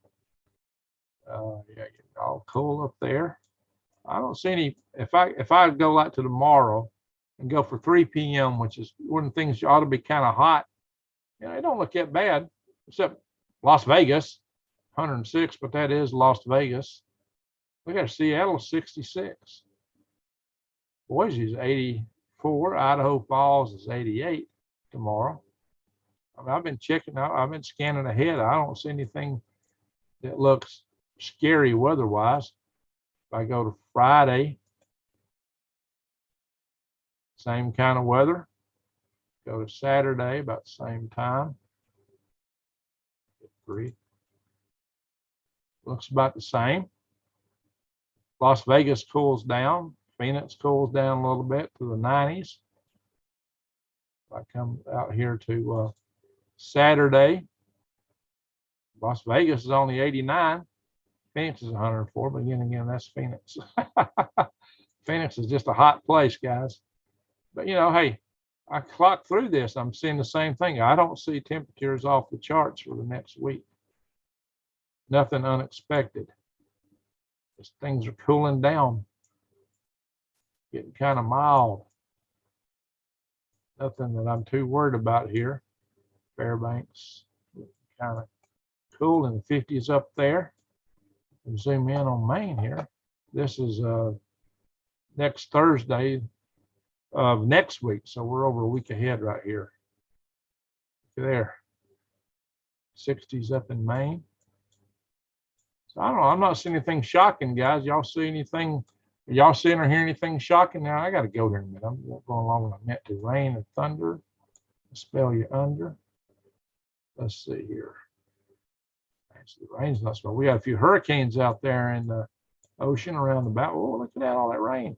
Yeah, all cool up there. I don't see any. If I go like to tomorrow and go for 3 p.m., which is when things ought to be kind of hot, it don't look that bad, except Las Vegas, 106, but that is Las Vegas. We got Seattle, 66. Boise is 84. Idaho Falls is 88 tomorrow. I mean, I've been checking out. I've been scanning ahead. I don't see anything that looks scary weather-wise. If I go to Friday, same kind of weather. Go to Saturday, about the same time. 3. Looks about the same. Las Vegas cools down. Phoenix cools down a little bit to the 90s. If I come out here to Saturday, Las Vegas is only 89. Phoenix is 104, but again, that's Phoenix. Phoenix is just a hot place, guys. But hey, I clocked through this. I'm seeing the same thing. I don't see temperatures off the charts for the next week. Nothing unexpected. Just things are cooling down, getting kind of mild. Nothing that I'm too worried about here. Fairbanks, kind of cool in the 50s up there. And zoom in on Maine here. This is next Thursday of next week, so we're over a week ahead right here. Look there, 60s up in Maine. So I don't know. I'm not seeing anything shocking, guys. Y'all see anything? Are y'all seeing or hearing anything shocking? Now I got to go there in a minute. I'm going along with I meant to. Rain and thunder. Spell you under. Let's see here. Actually, the rain's not spelled. We got a few hurricanes out there in the ocean around the bow. Oh, look at that! All that rain.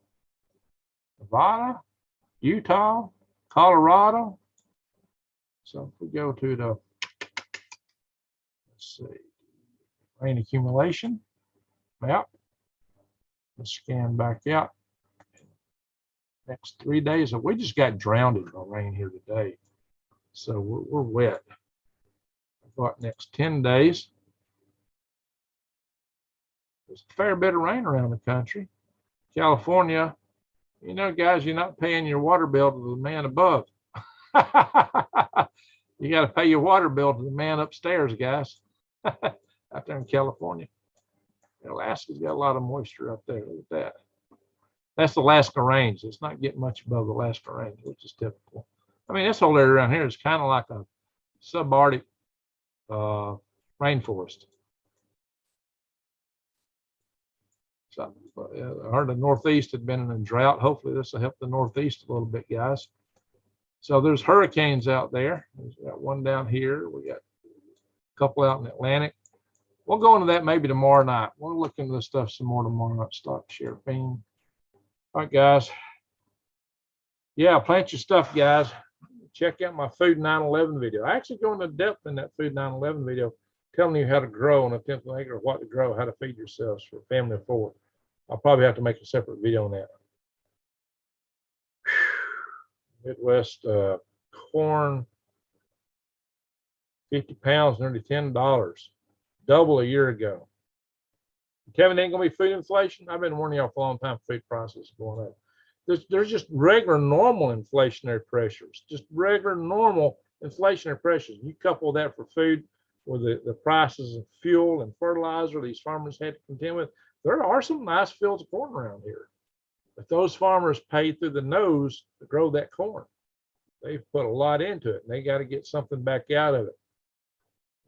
Nevada, Utah, Colorado. So if we go to the, let's see, rain accumulation map. Let's scan back out. Next 3 days, we just got drowned by rain here today. So we're wet. About next 10 days. There's a fair bit of rain around the country. California, you know, guys, you're not paying your water bill to the man above. You got to pay your water bill to the man upstairs, guys. Out there in California. Alaska's got a lot of moisture up there. Look at that. That's the Alaska Range. It's not getting much above the Alaska Range, which is typical. I mean, this whole area around here is kind of like a subarctic rainforest. So I heard the Northeast had been in a drought. Hopefully this will help the Northeast a little bit, guys. So there's hurricanes out there. There's got one down here. We got a couple out in the Atlantic. We'll go into that maybe tomorrow night. We'll look into this stuff some more tomorrow night. Stock share Pyne. All right, guys. Yeah, plant your stuff, guys. Check out my Food 9/11 video. I actually go into depth in that Food 9/11 video, telling you how to grow on a 10th of an acre, what to grow, how to feed yourselves for a family of 4. I'll probably have to make a separate video on that. Midwest corn, 50 pounds, nearly $10, double a year ago. Kevin, ain't gonna be food inflation. I've been warning y'all for a long time. Food prices going up. There's just regular, normal inflationary pressures. Just regular, normal inflationary pressures. You couple that for food with the prices of fuel and fertilizer these farmers had to contend with. There are some nice fields of corn around here, but those farmers pay through the nose to grow that corn. They've put a lot into it, and they got to get something back out of it.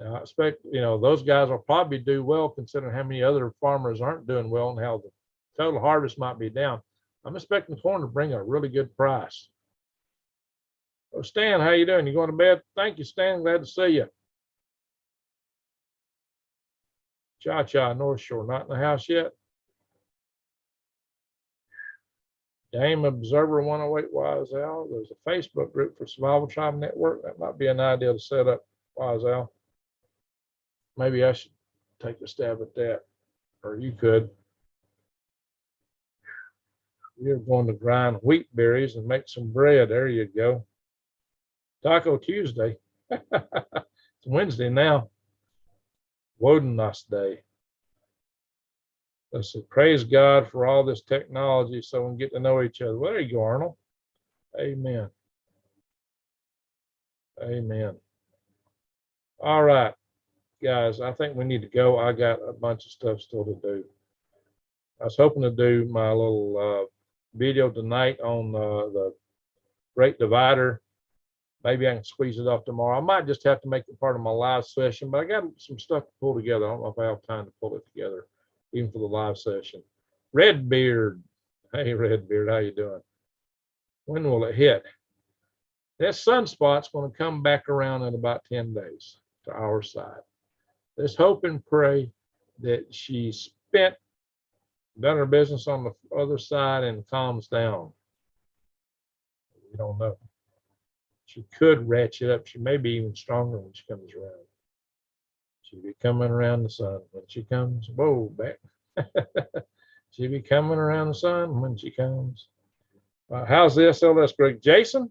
Now, I expect, you know, those guys will probably do well considering how many other farmers aren't doing well and how the total harvest might be down. I'm expecting corn to bring a really good price. So Stan, how you doing? You going to bed? Thank you, Stan. Glad to see you. Cha-Cha, North Shore, not in the house yet. Game Observer 108 Wise Al. There's a Facebook group for Survival Tribe Network. That might be an idea to set up, Wise Al. Maybe I should take a stab at that, or you could. We're going to grind wheat berries and make some bread. There you go. Taco Tuesday. It's Wednesday now. Wodenus Day. Let's say, praise God for all this technology so we can get to know each other. Well, there you go, Arnold. Amen. Amen. All right, guys, I think we need to go. I got a bunch of stuff still to do. I was hoping to do my little video tonight on the Great Divider. Maybe I can squeeze it off tomorrow. I might just have to make it part of my live session, but I got some stuff to pull together. I don't know if I have time to pull it together, even for the live session. Redbeard. Hey, Redbeard, how you doing? When will it hit? That sunspot's going to come back around in about 10 days to our side. Let's hope and pray that she spent, done her business on the other side and calms down. We don't know. She could ratchet up. She may be even stronger when she comes around. She'll be coming around the sun when she comes. Whoa, back. She'll be coming around the sun when she comes. How's the SLS, Greg? Jason,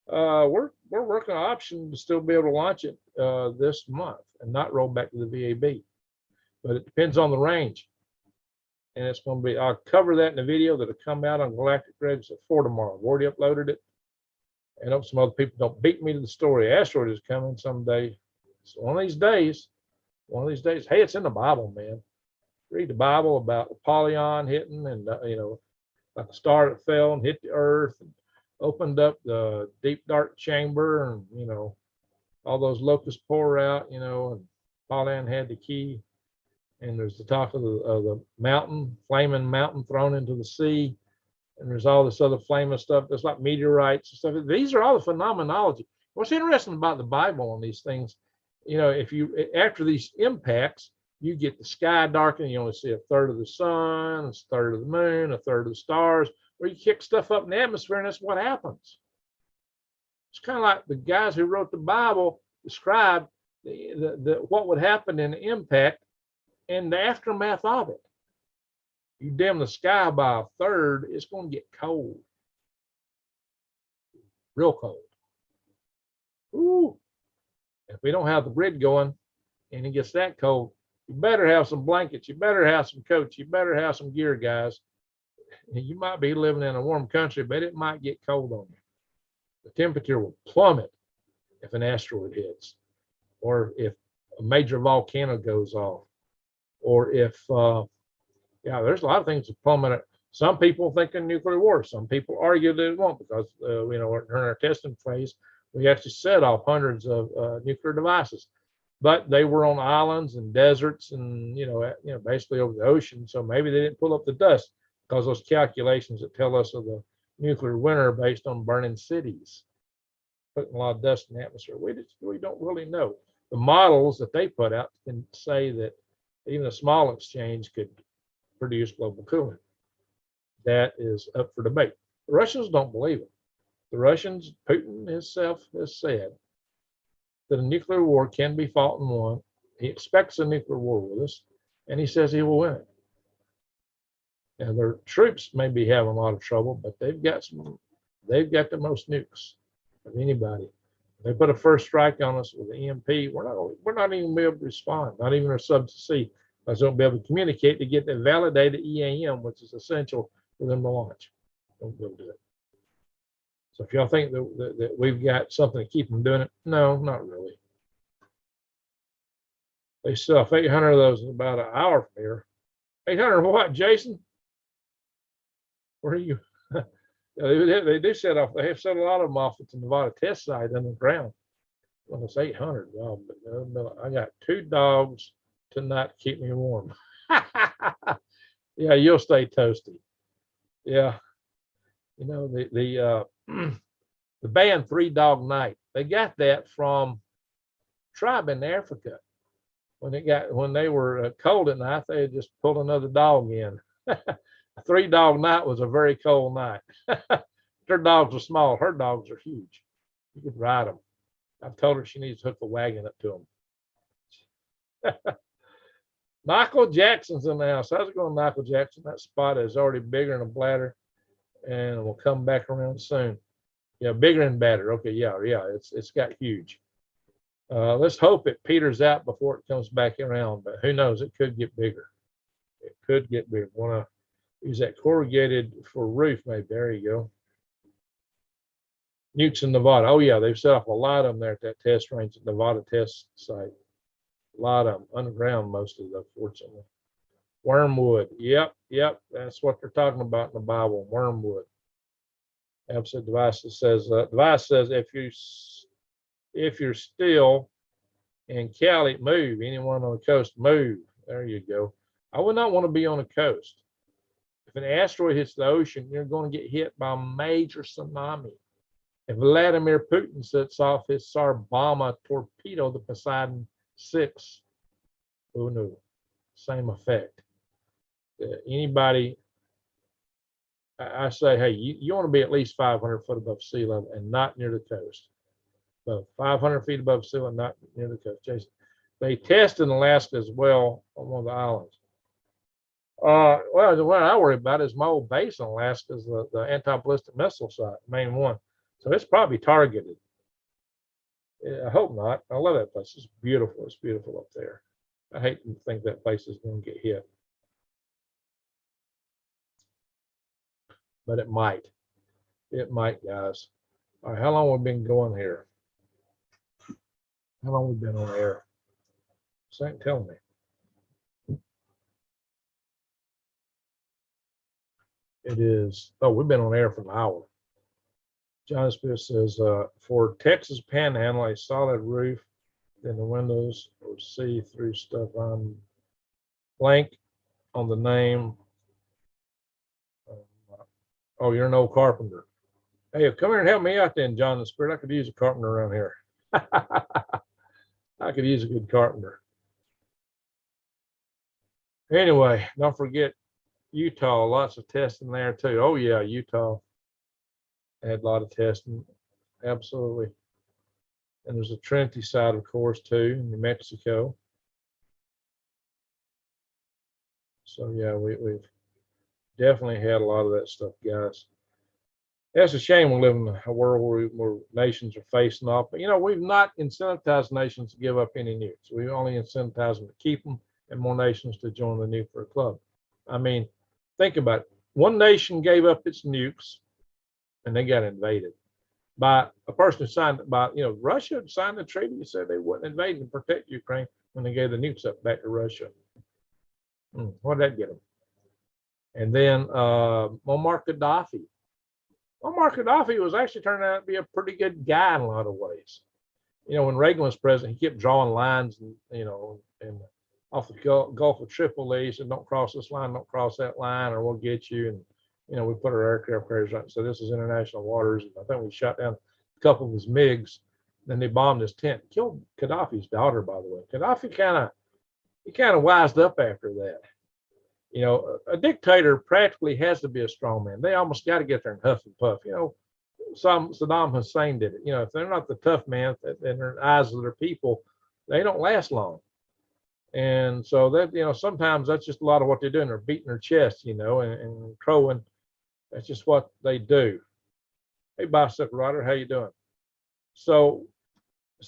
we're working on an option to still be able to launch it this month and not roll back to the VAB. but it depends on the range. And it's going to be, I'll cover that in a video that'll come out on Galactic Regs at 4 tomorrow. I've already uploaded it. And I hope some other people don't beat me to the story. Asteroid is coming someday. So one of these days, hey, it's in the Bible, man. Read the Bible about Apollyon hitting and, you know, like a star that fell and hit the earth and opened up the deep, dark chamber, and, you know, all those locusts pour out, you know, and Apollyon had the key. And there's the top of the mountain, flaming mountain thrown into the sea. And there's all this other flaming stuff. There's like meteorites and stuff. These are all the phenomenology. What's interesting about the Bible and these things, you know, if you, after these impacts, you get the sky darkening, you only see a third of the sun, a third of the moon, a third of the stars, or you kick stuff up in the atmosphere, and that's what happens. It's kind of like the guys who wrote the Bible described what would happen in the impact and the aftermath of it. You dim the sky by a third, it's going to get cold. Real cold. Ooh. If we don't have the grid going and it gets that cold, you better have some blankets, you better have some coats, you better have some gear, guys. You might be living in a warm country, but it might get cold on you. The temperature will plummet if an asteroid hits, or if a major volcano goes off, or if, yeah, there's a lot of things that plummet. Some people think in nuclear war. Some people argue that it won't because, you know, during our testing phase, we actually set off hundreds of nuclear devices. But they were on islands and deserts and, you know, basically over the ocean. So maybe they didn't pull up the dust because those calculations that tell us of the nuclear winter are based on burning cities, putting a lot of dust in the atmosphere. We don't really know. The models that they put out can say that even a small exchange could produce global cooling. That is up for debate. The Russians don't believe it. The Russians, Putin himself has said that a nuclear war can be fought and won. He expects a nuclear war with us, and he says he will win it. And their troops may be having a lot of trouble, but they've got the most nukes of anybody. They put a first strike on us with the EMP. We're not even be able to respond, not even our subs to see, because they won't be able to communicate to get the validated EAM, which is essential for them to launch. Don't be able to do it. So if y'all think that we've got something to keep them doing it, no, not really. They sell 800 of those in about an hour from here. 800 what, Jason? Where are you? They do set off. They have set a lot of them off at the Nevada test site underground. Well, it's 800. Well, but I got 2 dogs tonight to keep me warm. Yeah, you'll stay toasty. Yeah, you know the band 3 Dog Night. They got that from tribe in Africa. When they were cold at night, they just pulled another dog in. A 3 Dog Night was a very cold night. Their dogs are small. Her dogs are huge. You could ride them. I've told her she needs to hook a wagon up to them. Michael Jackson's in the house. How's it going, Michael Jackson? That spot is already bigger than a bladder, and we'll come back around soon. Yeah, bigger than bladder. Okay, yeah, it's got huge. Let's hope it peters out before it comes back around, but who knows? It could get bigger. It could get bigger. Want to use that corrugated for roof, maybe. There you go. Nukes in Nevada. Oh yeah, they've set off a lot of them there at that test range at Nevada test site. A lot of them underground, most of them, fortunately. Wormwood. Yep. That's what they're talking about in the Bible. Wormwood. Absent device says if you're still in Cali, move. Anyone on the coast, move. There you go. I would not want to be on the coast. If an asteroid hits the ocean, you're going to get hit by a major tsunami. If Vladimir Putin sets off his Tsar-Bomba torpedo, the Poseidon 6, oh no, same effect. Anybody, I say, hey, you want to be at least 500 foot above sea level and not near the coast. So 500 feet above sea level, not near the coast. Jason, they test in Alaska as well on one of the islands. Well, what I worry about is my old base in Alaska is the anti-ballistic missile site, main one. So it's probably targeted. Yeah, I hope not. I love that place. It's beautiful. It's beautiful up there. I hate to think that place is going to get hit, but it might. It might, guys. All right, how long have we been going here? How long have we been on air? Saint, tell me. It is, oh, we've been on air for an hour. John Smith says, for Texas Panhandle, a solid roof, then the windows or see through stuff on blank on the name. Oh, you're an old carpenter. Hey, come here and help me out then, John the Spirit. I could use a carpenter around here. I could use a good carpenter. Anyway, don't forget Utah, lots of testing there too. Oh yeah, Utah had a lot of testing, absolutely. And there's a Trinity side, of course, too, in New Mexico. So yeah, we've definitely had a lot of that stuff, guys. That's a shame we live in a world where nations are facing off. But, you know, we've not incentivized nations to give up any nukes. We only incentivize them to keep them and more nations to join the nuclear club. I mean, think about it. One nation gave up its nukes and they got invaded by a person who signed by, you know, Russia signed the treaty and said they wouldn't invade and protect Ukraine when they gave the nukes up back to Russia. What did that get them? And then Muammar Gaddafi. Muammar Gaddafi was actually turning out to be a pretty good guy in a lot of ways. You know, when Reagan was president, he kept drawing lines, and you know, and off the Gulf of Tripoli, he said, "Don't cross this line, don't cross that line, or we'll get you." And you know, we put our aircraft carriers on. So this is international waters. And I think we shot down a couple of his MiGs. Then they bombed his tent, killed Gaddafi's daughter, by the way. Gaddafi kind of wised up after that. You know, a dictator practically has to be a strong man. They almost got to get there and huff and puff. You know, Saddam Hussein did it. You know, if they're not the tough man in their eyes of their people, they don't last long. And so that, you know, sometimes that's just a lot of what they're doing. They're beating their chest, you know, and crowing. That's just what they do. Hey, bicycle rider, how you doing? So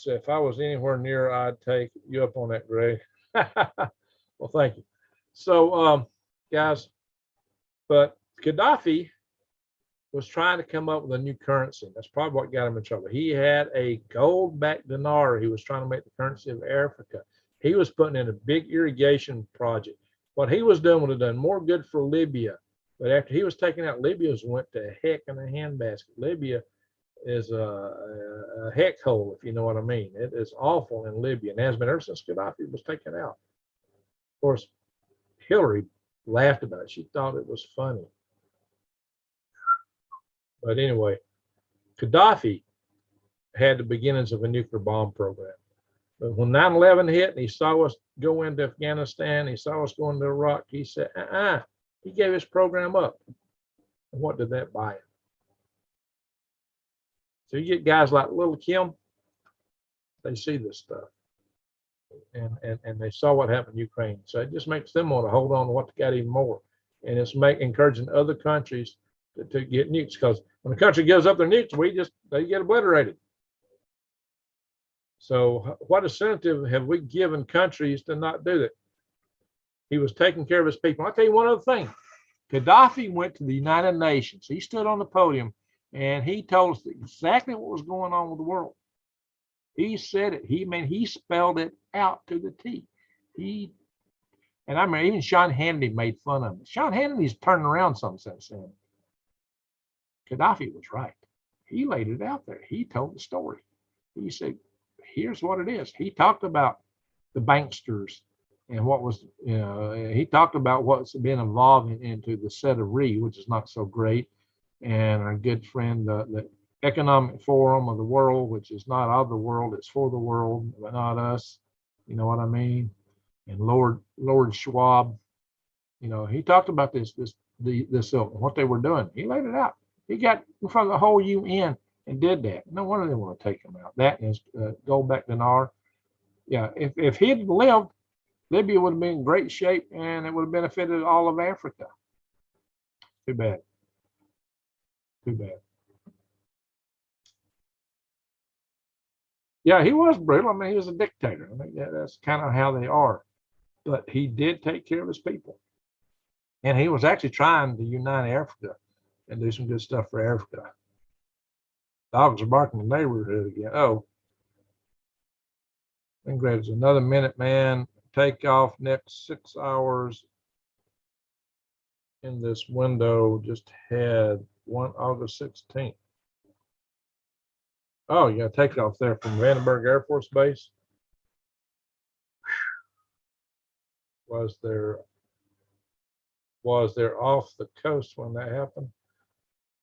if I was anywhere near, I'd take you up on that, Greg. Well, thank you. So, guys, but Gaddafi was trying to come up with a new currency. That's probably what got him in trouble. He had a gold-backed dinar he was trying to make the currency of Africa. He was putting in a big irrigation project. What he was doing would have done more good for Libya. But after he was taken out, Libya's went to heck in a handbasket. Libya is a heck hole, if you know what I mean. It is awful in Libya and has been ever since Gaddafi was taken out. Of course, Hillary laughed about it. She thought it was funny. But anyway, Gaddafi had the beginnings of a nuclear bomb program. But when 9/11 hit and he saw us go into Afghanistan, he saw us go into Iraq, he said, he gave his program up. And what did that buy him? So you get guys like Little Kim, they see this stuff. And they saw what happened in Ukraine. So it just makes them want to hold on to what they got even more. And it's encouraging other countries to get nukes, because when a country gives up their nukes, they get obliterated. So what incentive have we given countries to not do that? He was taking care of his people. I'll tell you one other thing. Gaddafi went to the United Nations. He stood on the podium and he told us exactly what was going on with the world. He said it. He spelled it out to the T. And I remember even Sean Hannity made fun of him. Sean Hannity's turning around some since then. Gaddafi was right. He laid it out there. He told the story. He said, here's what it is. He talked about the banksters and what was, he talked about what's been evolving into the Saddam, which is not so great. And our good friend, the Economic Forum of the World, which is not of the world, it's for the world, but not us. You know what I mean? And Lord Schwab, you know, he talked about this what they were doing. He laid it out. He got in front of the whole UN and did that. No wonder they want to take him out. That is gold-backed dinar. Yeah, if he had lived, Libya would have been in great shape and it would have benefited all of Africa. Too bad. Too bad. Yeah, he was brutal. I mean, he was a dictator. I mean, that's kind of how they are. but he did take care of his people. And he was actually trying to unite Africa and do some good stuff for Africa. Dogs are barking in the neighborhood again. Oh, congrats. Another minute, man. Take off next 6 hours in this window. Just had August 16th. Oh, you got to take off there from Vandenberg Air Force Base. Was there off the coast when that happened?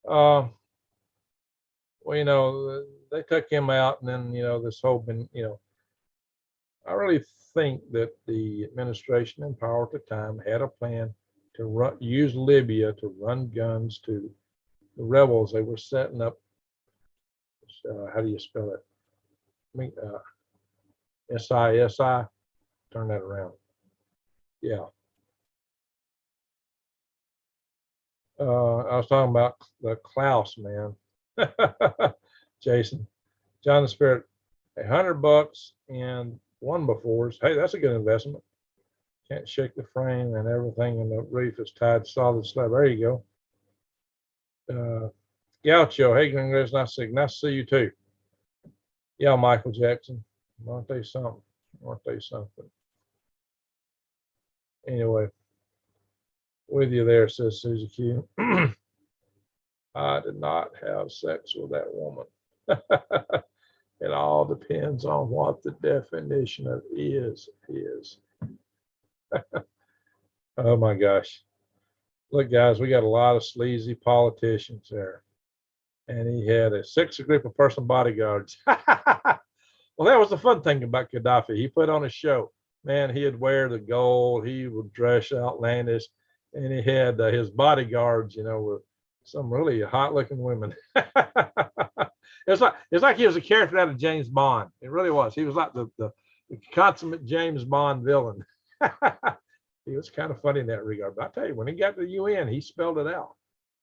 Well, you know, they took him out, and then, you know, this whole been, you know, I really think that the administration in power at the time had a plan to use Libya to run guns to the rebels. They were setting up, how do you spell it? I mean, SISI, turn that around. Yeah. I was talking about the Klaus, man. Jason, John the Spirit, $100 and one befores. Hey, that's a good investment. Can't shake the frame, and everything in the roof is tied solid slab. There you go. Gaucho, hey, congrats, nice to see you too. Yeah, Michael Jackson. I'll tell you something. Anyway, with you there, says Susie Q. I did not have sex with that woman. It all depends on what the definition of is. Oh my gosh. Look, guys, we got a lot of sleazy politicians there. And he had a 6 group of personal bodyguards. Well, that was the fun thing about Gaddafi. He put on a show. Man, he'd wear the gold. He would dress outlandish. And he had his bodyguards, you know, with some really hot-looking women. It's like he was a character out of James Bond. It really was. He was like the consummate James Bond villain. He was kind of funny in that regard. But I tell you, when he got to the UN, he spelled it out.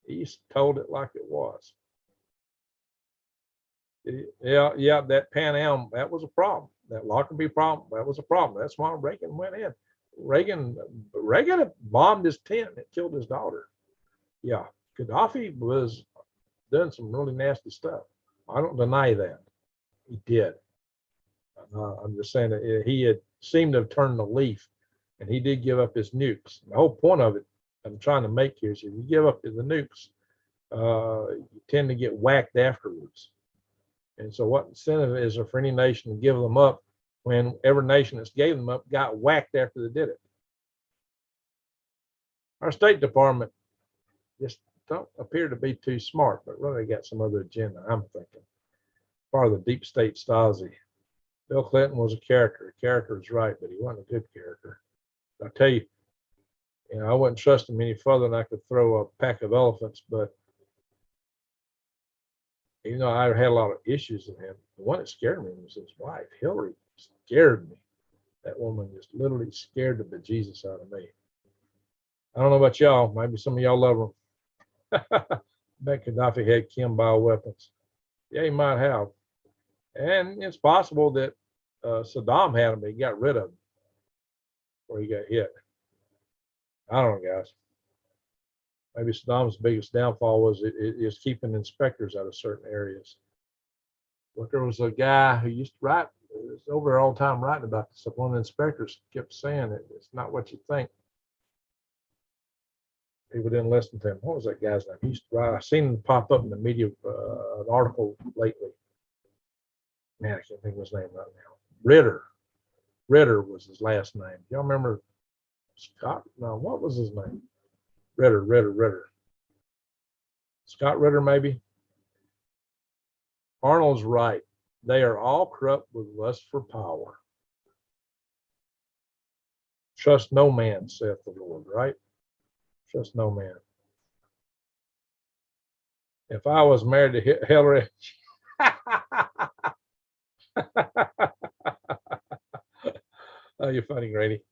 He told it like it was. Yeah, that Pan Am, that was a problem. That Lockerbie problem, that was a problem. That's why Reagan went in. Reagan bombed his tent. It killed his daughter. Yeah, Gaddafi was doing some really nasty stuff. I don't deny that. He did. I'm just saying that he had seemed to have turned the leaf, and he did give up his nukes. The whole point of it I'm trying to make here is if you give up the nukes, you tend to get whacked afterwards. And so what incentive is there for any nation to give them up when every nation that's gave them up got whacked after they did it? Our State Department just don't appear to be too smart, but really got some other agenda, I'm thinking. Part of the deep state Stasi. Bill Clinton was a character. The character is right, but he wasn't a good character. I tell you, I wouldn't trust him any further than I could throw a pack of elephants, but even though I had a lot of issues with him, the one that scared me was his wife. Hillary scared me. That woman just literally scared the bejesus out of me. I don't know about y'all. Maybe some of y'all love her. Bet Gaddafi had chem bioweapons. Yeah, he might have. And it's possible that Saddam had them, but he got rid of them before he got hit. I don't know, guys. Maybe Saddam's biggest downfall was is keeping inspectors out of certain areas. But there was a guy who used to write, was over there all the time writing about this. One of the inspectors kept saying it's not what you think. People didn't listen to him. What was that guy's name? He used to write. I've seen him pop up in the media, an article lately. Man, I can't think of his name right now. Ritter was his last name. Y'all remember Scott? No, what was his name? Ritter. Scott Ritter, maybe? Arnold's right. They are all corrupt with lust for power. Trust no man, saith the Lord, right? Trust no man. If I was married to Hillary, oh, you're funny, Grady.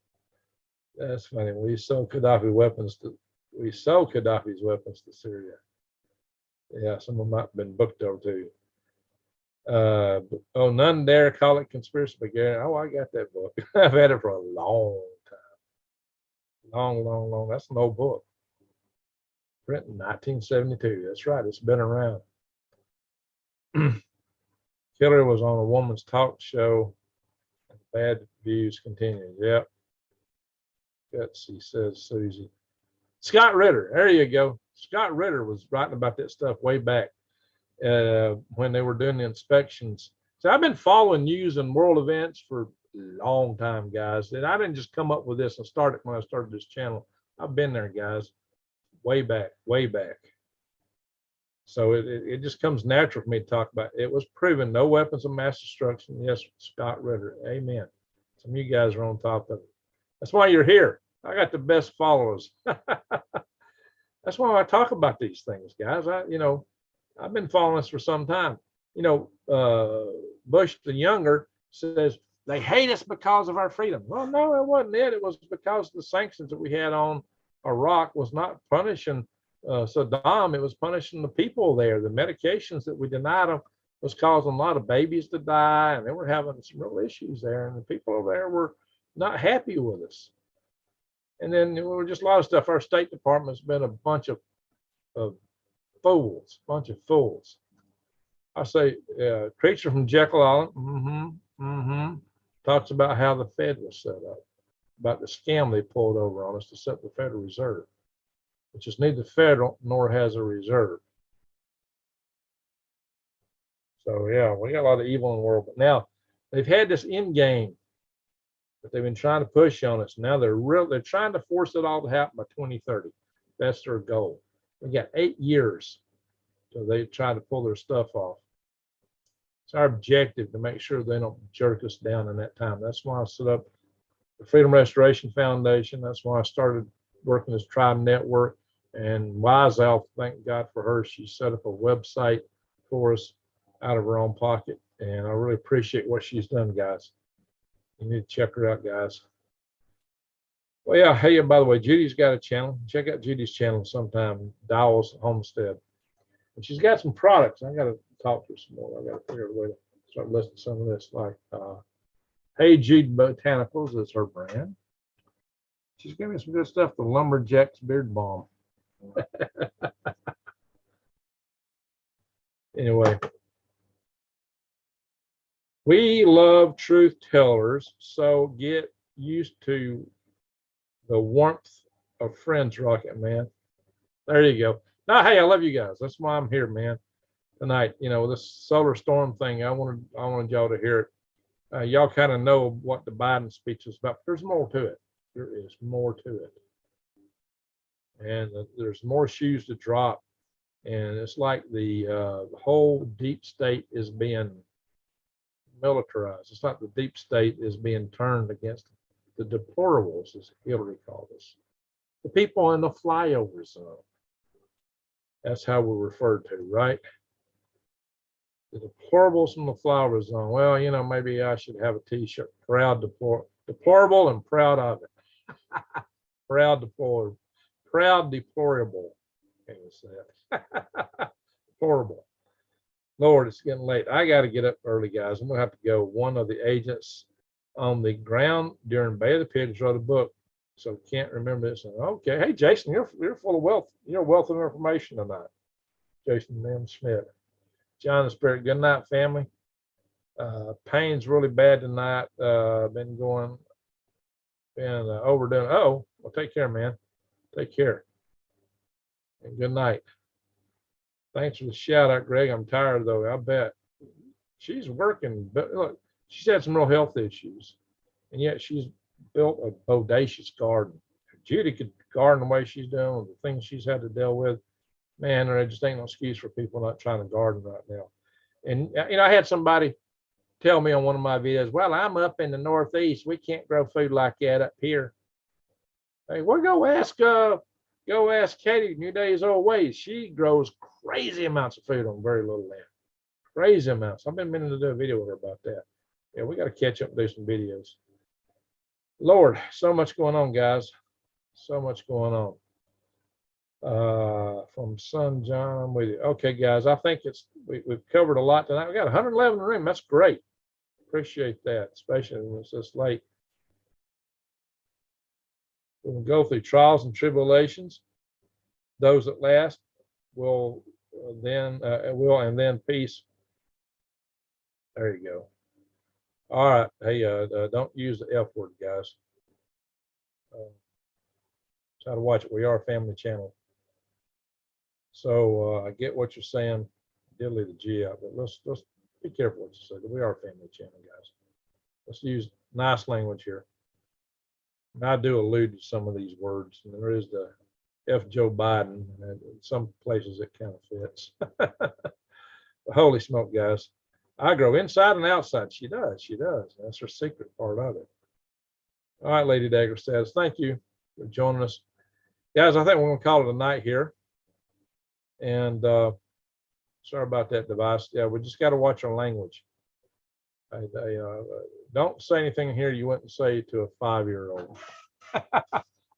That's funny. We sold Gaddafi's weapons to Syria. Yeah, some of them might have been booked over too. None dare call it conspiracy, but Gary, I got that book. I've had it for a long time. Long, long, long. That's an old book. Written in 1972. That's right. It's been around. Killer was on a woman's talk show. Bad views continue. Yep. Betsy says Susie. Scott Ritter. There you go. Scott Ritter was writing about that stuff way back when they were doing the inspections. So I've been following news and world events for a long time, guys. And I didn't just come up with this and start it when I started this channel. I've been there, guys, way back, way back. So it just comes natural for me to talk about. It was proven, no weapons of mass destruction. Yes, Scott Ritter. Amen. Some of you guys are on top of it. That's why you're here. I got the best followers. That's why I talk about these things, guys. I've been following this for some time. Bush the younger says they hate us because of our freedom. Well, no, it wasn't it. It was because the sanctions that we had on Iraq was not punishing Saddam. It was punishing the people there. The medications that we denied them was causing a lot of babies to die, and they were having some real issues there, and the people over there were not happy with us. And then there were just a lot of stuff. Our State Department's been a bunch of fools, I say, Creature from Jekyll Island, talks about how the Fed was set up, about the scam they pulled over on us to set the Federal Reserve, which is neither federal nor has a reserve. So yeah, we got a lot of evil in the world, but now they've had this end game that they've been trying to push on us. Now they're trying to force it all to happen by 2030. That's their goal. We got 8 years so they try to pull their stuff off. It's our objective to make sure they don't jerk us down in that time. That's why I set up the Freedom Restoration Foundation. That's why I started working this Tribe Network. And Wise Elf, thank God for her, she set up a website for us out of her own pocket. And I really appreciate what she's done, guys. You need to check her out, guys. Well, yeah. Hey, by the way, Judy's got a channel. Check out Judy's channel sometime, Dowell's Homestead. And she's got some products. I got to talk to her some more. I got to figure out a way to start listing some of this. Like, Hey Jude Botanicals is her brand. She's giving me some good stuff. The Lumberjack's Beard Balm. Anyway, we love truth tellers, so get used to the warmth of friends, Rocket Man. There you go. Now, hey, I love you guys. That's why I'm here, man. Tonight, this solar storm thing. I wanted y'all to hear it. Y'all kind of know what the Biden speech is about. But there's more to it. There is more to it, and there's more shoes to drop. And it's like the whole deep state is being militarized. It's like the deep state is being turned against the deplorables, as Hillary called us, the people in the flyover zone. That's how we're referred to, right? The deplorables from the flyover zone. Well, maybe I should have a T-shirt. Proud deplorable and proud of it. Proud deplorable. Proud deplorable. Can't say that. Deplorable. Lord, it's getting late. I got to get up early, guys. I'm gonna have to go. One of the agents on the ground during Bay of the Pigs wrote a book, so can't remember this. Okay, hey Jason, you're full of wealth. You're a wealth of information tonight. Jason M. Schmidt. John the Spirit. Good night, family. Pain's really bad tonight. Been overdone. Oh, well, take care, man. Take care. And good night. Thanks for the shout out, Greg. I'm tired though. I bet she's working, but look, she's had some real health issues, and yet she's built a bodacious garden. If Judy could garden the way she's doing with the things she's had to deal with, man, there just ain't no excuse for people not trying to garden right now. And I had somebody tell me on one of my videos, well, I'm up in the Northeast. We can't grow food like that up here. Hey, we'll go ask Katie, New Days Old Ways. She grows crazy amounts of food on very little land. Crazy amounts. I've been meaning to do a video with her about that. Yeah, we got to catch up and do some videos. Lord, so much going on, guys. So much going on. From Son John, I'm with you. Okay, guys, I think we've covered a lot tonight. We got 111 in the room. That's great. Appreciate that, especially when it's this late. We will go through trials and tribulations. Those that last will and then peace. There you go. All right. Hey, don't use the F word, guys. Try to watch it. We are a family channel. So I get what you're saying. Diddly the G out, but let's be careful what you say. We are a family channel, guys. Let's use nice language here. And I do allude to some of these words. And there is the F Joe Biden, and in some places it kind of fits. Holy smoke, guys. I grow inside and outside. She does. She does. That's her secret part of it. All right, Lady Dagger says, thank you for joining us. Guys, I think we're going to call it a night here. And sorry about that device. Yeah, we just got to watch our language. Don't say anything here you wouldn't say to a 5-year-old.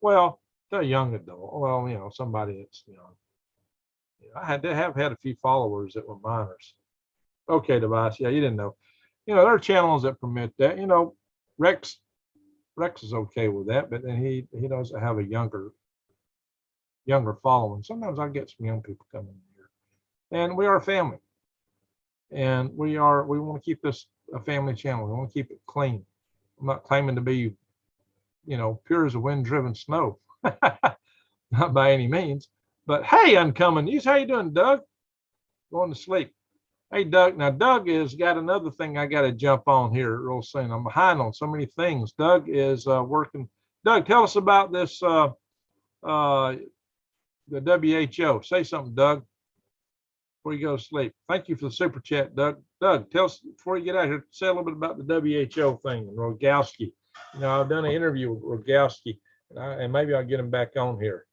Well, to a young adult. Well, you know, somebody that's young. I have had a few followers that were minors. Okay, device. Yeah, you didn't know. You know, there are channels that permit that. You know, Rex is okay with that, but then he doesn't have a younger following. Sometimes I get some young people coming here, and we are a family, and we want to keep this a family channel. We want to keep it clean. I'm not claiming to be, you know, pure as a wind-driven snow, not by any means. But hey, Uncommon News, how you doing, Doug? Going to sleep. Hey, Doug. Now, Doug has got another thing I got to jump on here real soon. I'm behind on so many things. Doug is working. Doug, tell us about this, the WHO. Say something, Doug, before you go to sleep. Thank you for the super chat, Doug. Doug, tell us, before you get out here, say a little bit about the WHO thing and Rogowski. You know, I've done an interview with Rogowski, and maybe I'll get him back on here.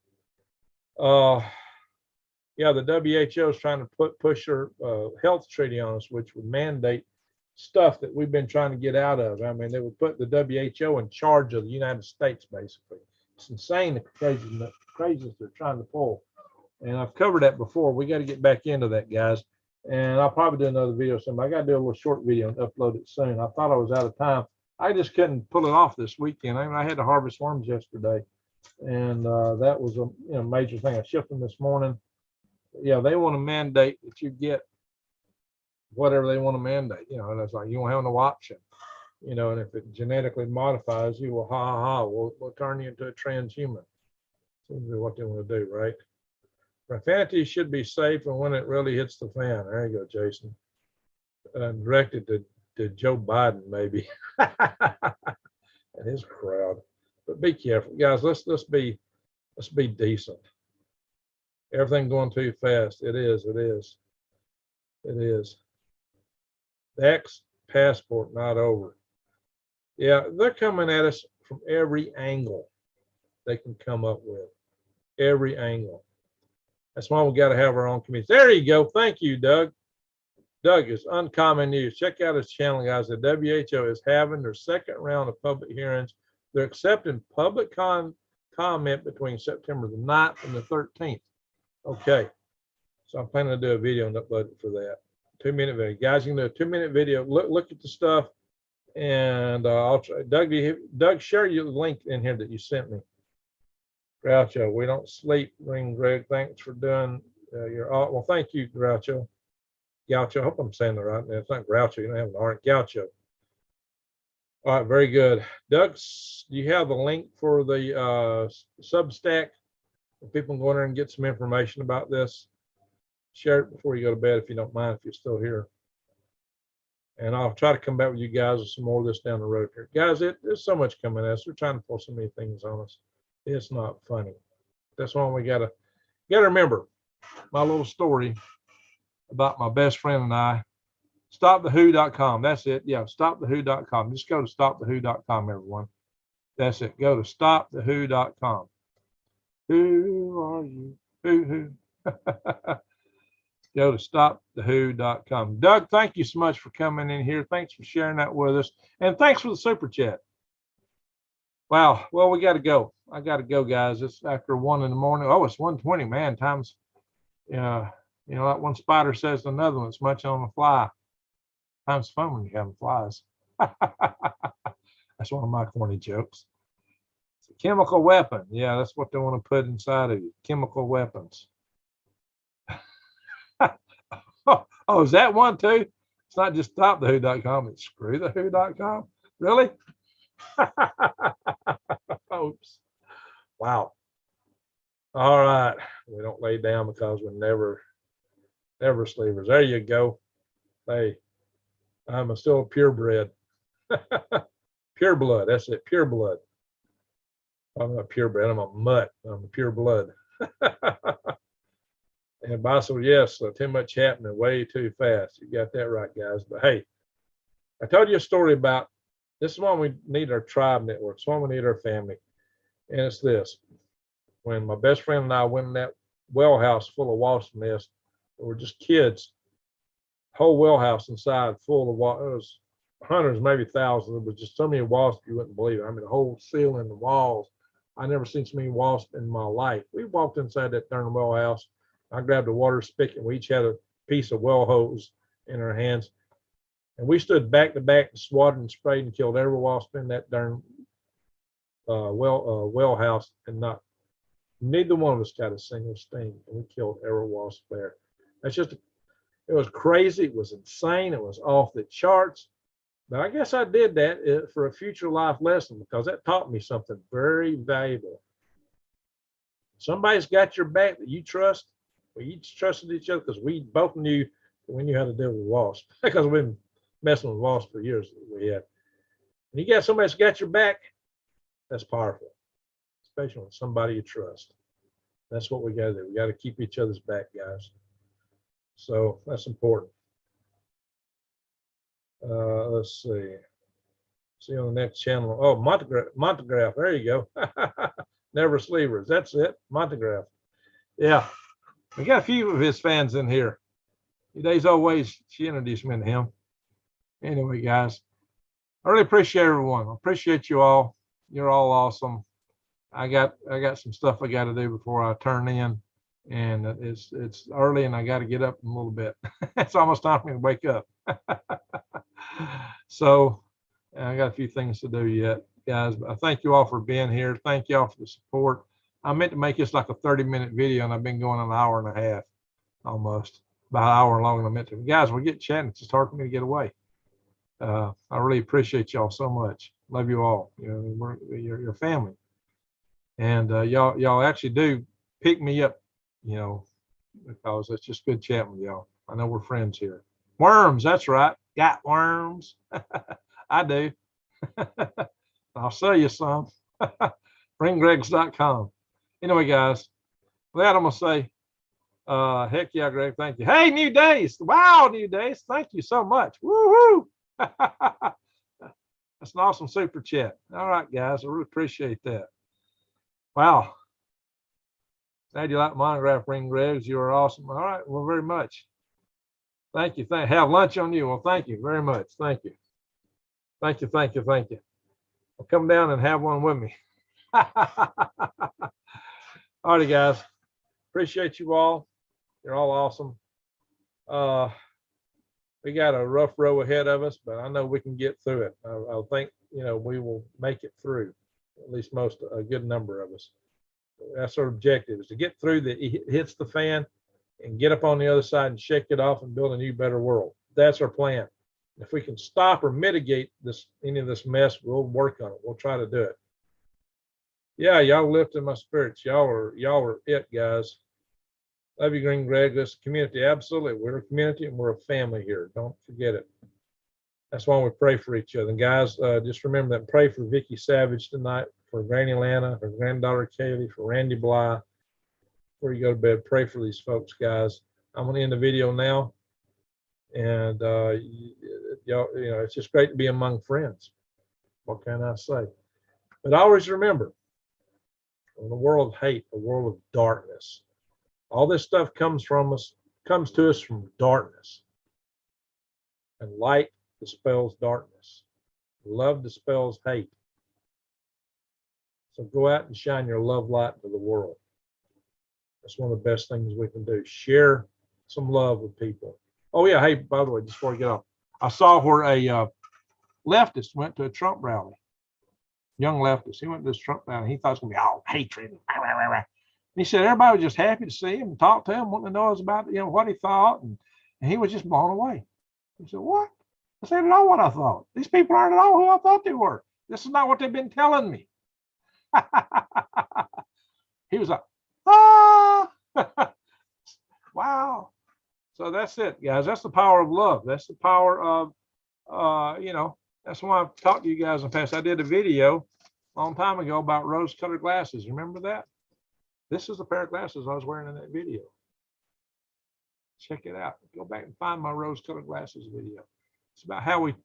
Yeah, the WHO is trying to push their health treaty on us, which would mandate stuff that we've been trying to get out of. I mean, they would put the WHO in charge of the United States, basically. It's insane the craziness they're trying to pull. And I've covered that before. We got to get back into that, guys. And I'll probably do another video soon. I got to do a little short video and upload it soon. I thought I was out of time. I just couldn't pull it off this weekend. I mean, I had to harvest worms yesterday, and that was a major thing. I shipped them this morning. Yeah, they want to mandate that you get whatever they want to mandate. You know, and it's like you don't have no option. You know, and if it genetically modifies you, well, we'll turn you into a transhuman. Seems to be what they want to do, right? Profanity should be safe, and when it really hits the fan. There you go, Jason. Directed to Joe Biden, maybe, and his crowd. But be careful, guys. Let's be decent. Everything going too fast. It is. The X passport not over. Yeah, they're coming at us from every angle they can come up with. Every angle. That's why we got to have our own community. There you go. Thank you, Doug. Doug is Uncommon News. Check out his channel, guys. The WHO is having their second round of public hearings. They're accepting public comment between September the 9th and the 13th. Okay. So I'm planning to do a video and upload it for that. 2-minute video. Guys, you can do a 2-minute video. Look at the stuff. And I'll try. Doug, share your link in here that you sent me. Groucho, we don't sleep. Ring Greg, thanks for doing your art. Well, thank you, Groucho. Gaucho, I hope I'm saying the right name. It's not Groucho, you don't have an art. Gaucho. All right, very good. Doug, do you have the link for the Substack? If people can go in there and get some information about this, share it before you go to bed if you don't mind, if you're still here. And I'll try to come back with you guys with some more of this down the road here. Guys, there's so much coming at us. They're trying to pull so many things on us. It's not funny. That's why we gotta remember my little story about my best friend and I. StopTheWho.com. That's it. Yeah, StopTheWho.com. Just go to StopTheWho.com, everyone. That's it. Go to StopTheWho.com. Who are you? Who? Go to StopTheWho.com. Doug, thank you so much for coming in here. Thanks for sharing that with us. And thanks for the super chat. Wow. Well, we got to go. I got to go, guys. It's after 1 in the morning. Oh, it's 1:20, man. Time's, you know, that one spider says to another one, it's much on the fly. Time's fun when you have flies. That's one of my corny jokes. Chemical weapon. Yeah, that's what they want to put inside of you. Chemical weapons. Oh, is that one too? It's not just stopthewho.com, it's screwthewho.com. Really? Oops. Wow. All right. We don't lay down because we're never sleepers. There you go. Hey, I'm still purebred. Pure blood. That's it. Pure blood. I'm not purebred. I'm a mutt. I'm a pure blood. And Basil, yes, too much happening way too fast. You got that right, guys. But hey, I told you a story about this is why we need our tribe network. It's why we need our family. And it's this. When my best friend and I went in that well house full of wasp nests, we were just kids. Whole well house inside full of wasps. It was hundreds, maybe thousands. It was just so many wasps you wouldn't believe it. I mean, the whole ceiling, the walls. I never seen so many wasps in my life. We walked inside that darn well house. I grabbed a water spigot. We each had a piece of well hose in our hands. And we stood back to back and swatted and sprayed and killed every wasp in that darn well house, and neither one of us got a single sting. And we killed every wasp there. That's just, it was crazy. It was insane. It was off the charts. But I guess I did that for a future life lesson because that taught me something very valuable. Somebody's got your back that you trust. We each trusted each other because we both knew how to deal with wasps because we've been messing with wasps for years. We had. When you got somebody that's got your back, that's powerful, especially when somebody you trust. That's what we got to do. We got to keep each other's back, guys. So that's important. Let's see. See on the next channel. Oh, Montegraph. There you go. Never Sleevers. That's it. Montegraph. Yeah. We got a few of his fans in here. Days always, she introduced me to him. Anyway, guys, I really appreciate everyone. I appreciate you all. You're all awesome. I got some stuff I got to do before I turn in, and it's early, and I got to get up in a little bit. It's almost time for me to wake up. So I got a few things to do yet, guys. But I thank you all for being here. Thank you all for the support. I meant to make this like a 30-minute video, and I've been going an hour and a half, almost about an hour long. And I meant to, guys, we're getting chatting. It's just hard for me to get away. I really appreciate y'all so much. Love you all. You know, you're family, and y'all actually do pick me up, you know, because it's just good chatting with y'all. I know we're friends here. Worms, that's right. Got worms. I do. I'll sell you some. BringGregs.com. Anyway, guys, with that, I'm going to say, heck yeah, Greg, thank you. Hey, New Days. Wow, New Days. Thank you so much. Woohoo. That's an awesome super chat. All right, guys, I really appreciate that. Wow. Glad you like monograph, Ring Gregs. You are awesome. All right, well, very much. Thank you. Have lunch on you. Well, thank you very much. Thank you. Thank you. Thank you. Thank you. Well, come down and have one with me. All right, guys. Appreciate you all. You're all awesome. We got a rough row ahead of us, but I know we can get through it. I think, you know, we will make it through, at least a good number of us. That's our objective, is to get through it hits the fan and get up on the other side and shake it off and build a new, better world. That's our plan. If we can stop or mitigate any of this mess, we'll work on it. We'll try to do it. Yeah, y'all lifting my spirits. Y'all are it, guys. Love you, Green Greg. This community, absolutely. We're a community and we're a family here. Don't forget it. That's why we pray for each other. And guys, just remember that. Pray for Vicky Savage tonight, for Granny Lana, her granddaughter Kaylee, for Randy Bly. Before you go to bed, pray for these folks, guys. I'm going to end the video now. And y'all, you know, it's just great to be among friends. What can I say? But always remember, in a world of hate, a world of darkness, all this stuff comes to us from darkness. And light dispels darkness. Love dispels hate. So go out and shine your love light into the world. That's one of the best things we can do. Share some love with people. Oh yeah, hey, by the way, just before I get off, I saw where a leftist went to a Trump rally. young leftist. He went to this Trump rally. He thought it was going to be all hatred. He said everybody was just happy to see him and talk to him, wanting to know about, you know, what he thought. And he was just blown away. He said, what? I said, I don't know what I thought. These people aren't at all who I thought they were. This is not what they've been telling me. He was like, ah, wow. So that's it, guys. That's the power of love. That's the power of, you know, that's why I've talked to you guys in the past. I did a video a long time ago about rose-colored glasses. Remember that? This is the pair of glasses I was wearing in that video. Check it out. Go back and find my rose-colored glasses video. It's about how we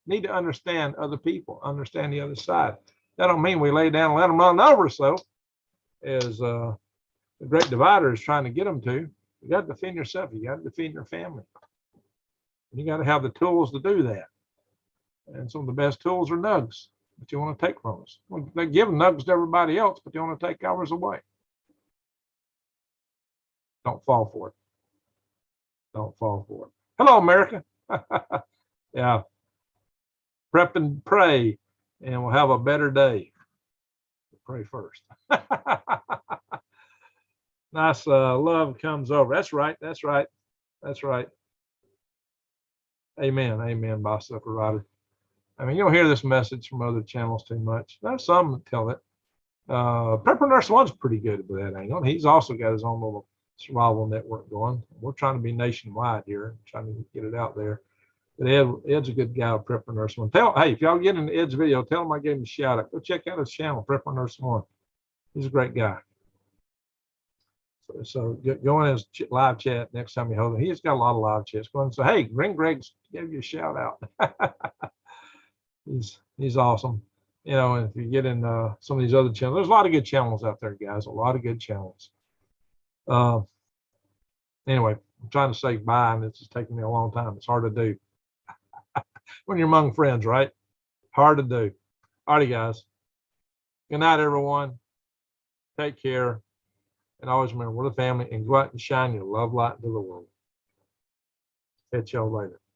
need to understand other people, understand the other side. That don't mean we lay down and let them run over us, though, as the great divider is trying to get them to. You got to defend yourself. You got to defend your family. And you got to have the tools to do that. And some of the best tools are nugs that you want to take from us. Well, they give nugs to everybody else, but they want to take ours away. Don't fall for it. Don't fall for it. Hello, America. Yeah. Prep and pray, and we'll have a better day. Pray first. Nice love comes over. That's right. That's right. That's right. Amen. Amen, Boss Rider. I mean, you don't hear this message from other channels too much. There's some that tell it. Preparedness one's pretty good with that angle. He's also got his own little survival network going. We're trying to be nationwide here, trying to get it out there. But Ed's a good guy with Preparedness One. Hey, if y'all get into Ed's video, tell him I gave him a shout out. Go check out his channel, Preparedness One. He's a great guy. So go in his live chat next time you hold it. He's got a lot of live chats. Go and say, hey, Ring Greg's gave you a shout out. He's awesome. You know, and if you get in some of these other channels, there's a lot of good channels out there, guys. A lot of good channels. Anyway, I'm trying to say bye, and it's just taking me a long time. It's hard to do when you're among friends, right? Hard to do. All right, guys. Good night, everyone. Take care. And always remember, we're the family, and go out and shine your love light into the world. Catch y'all later.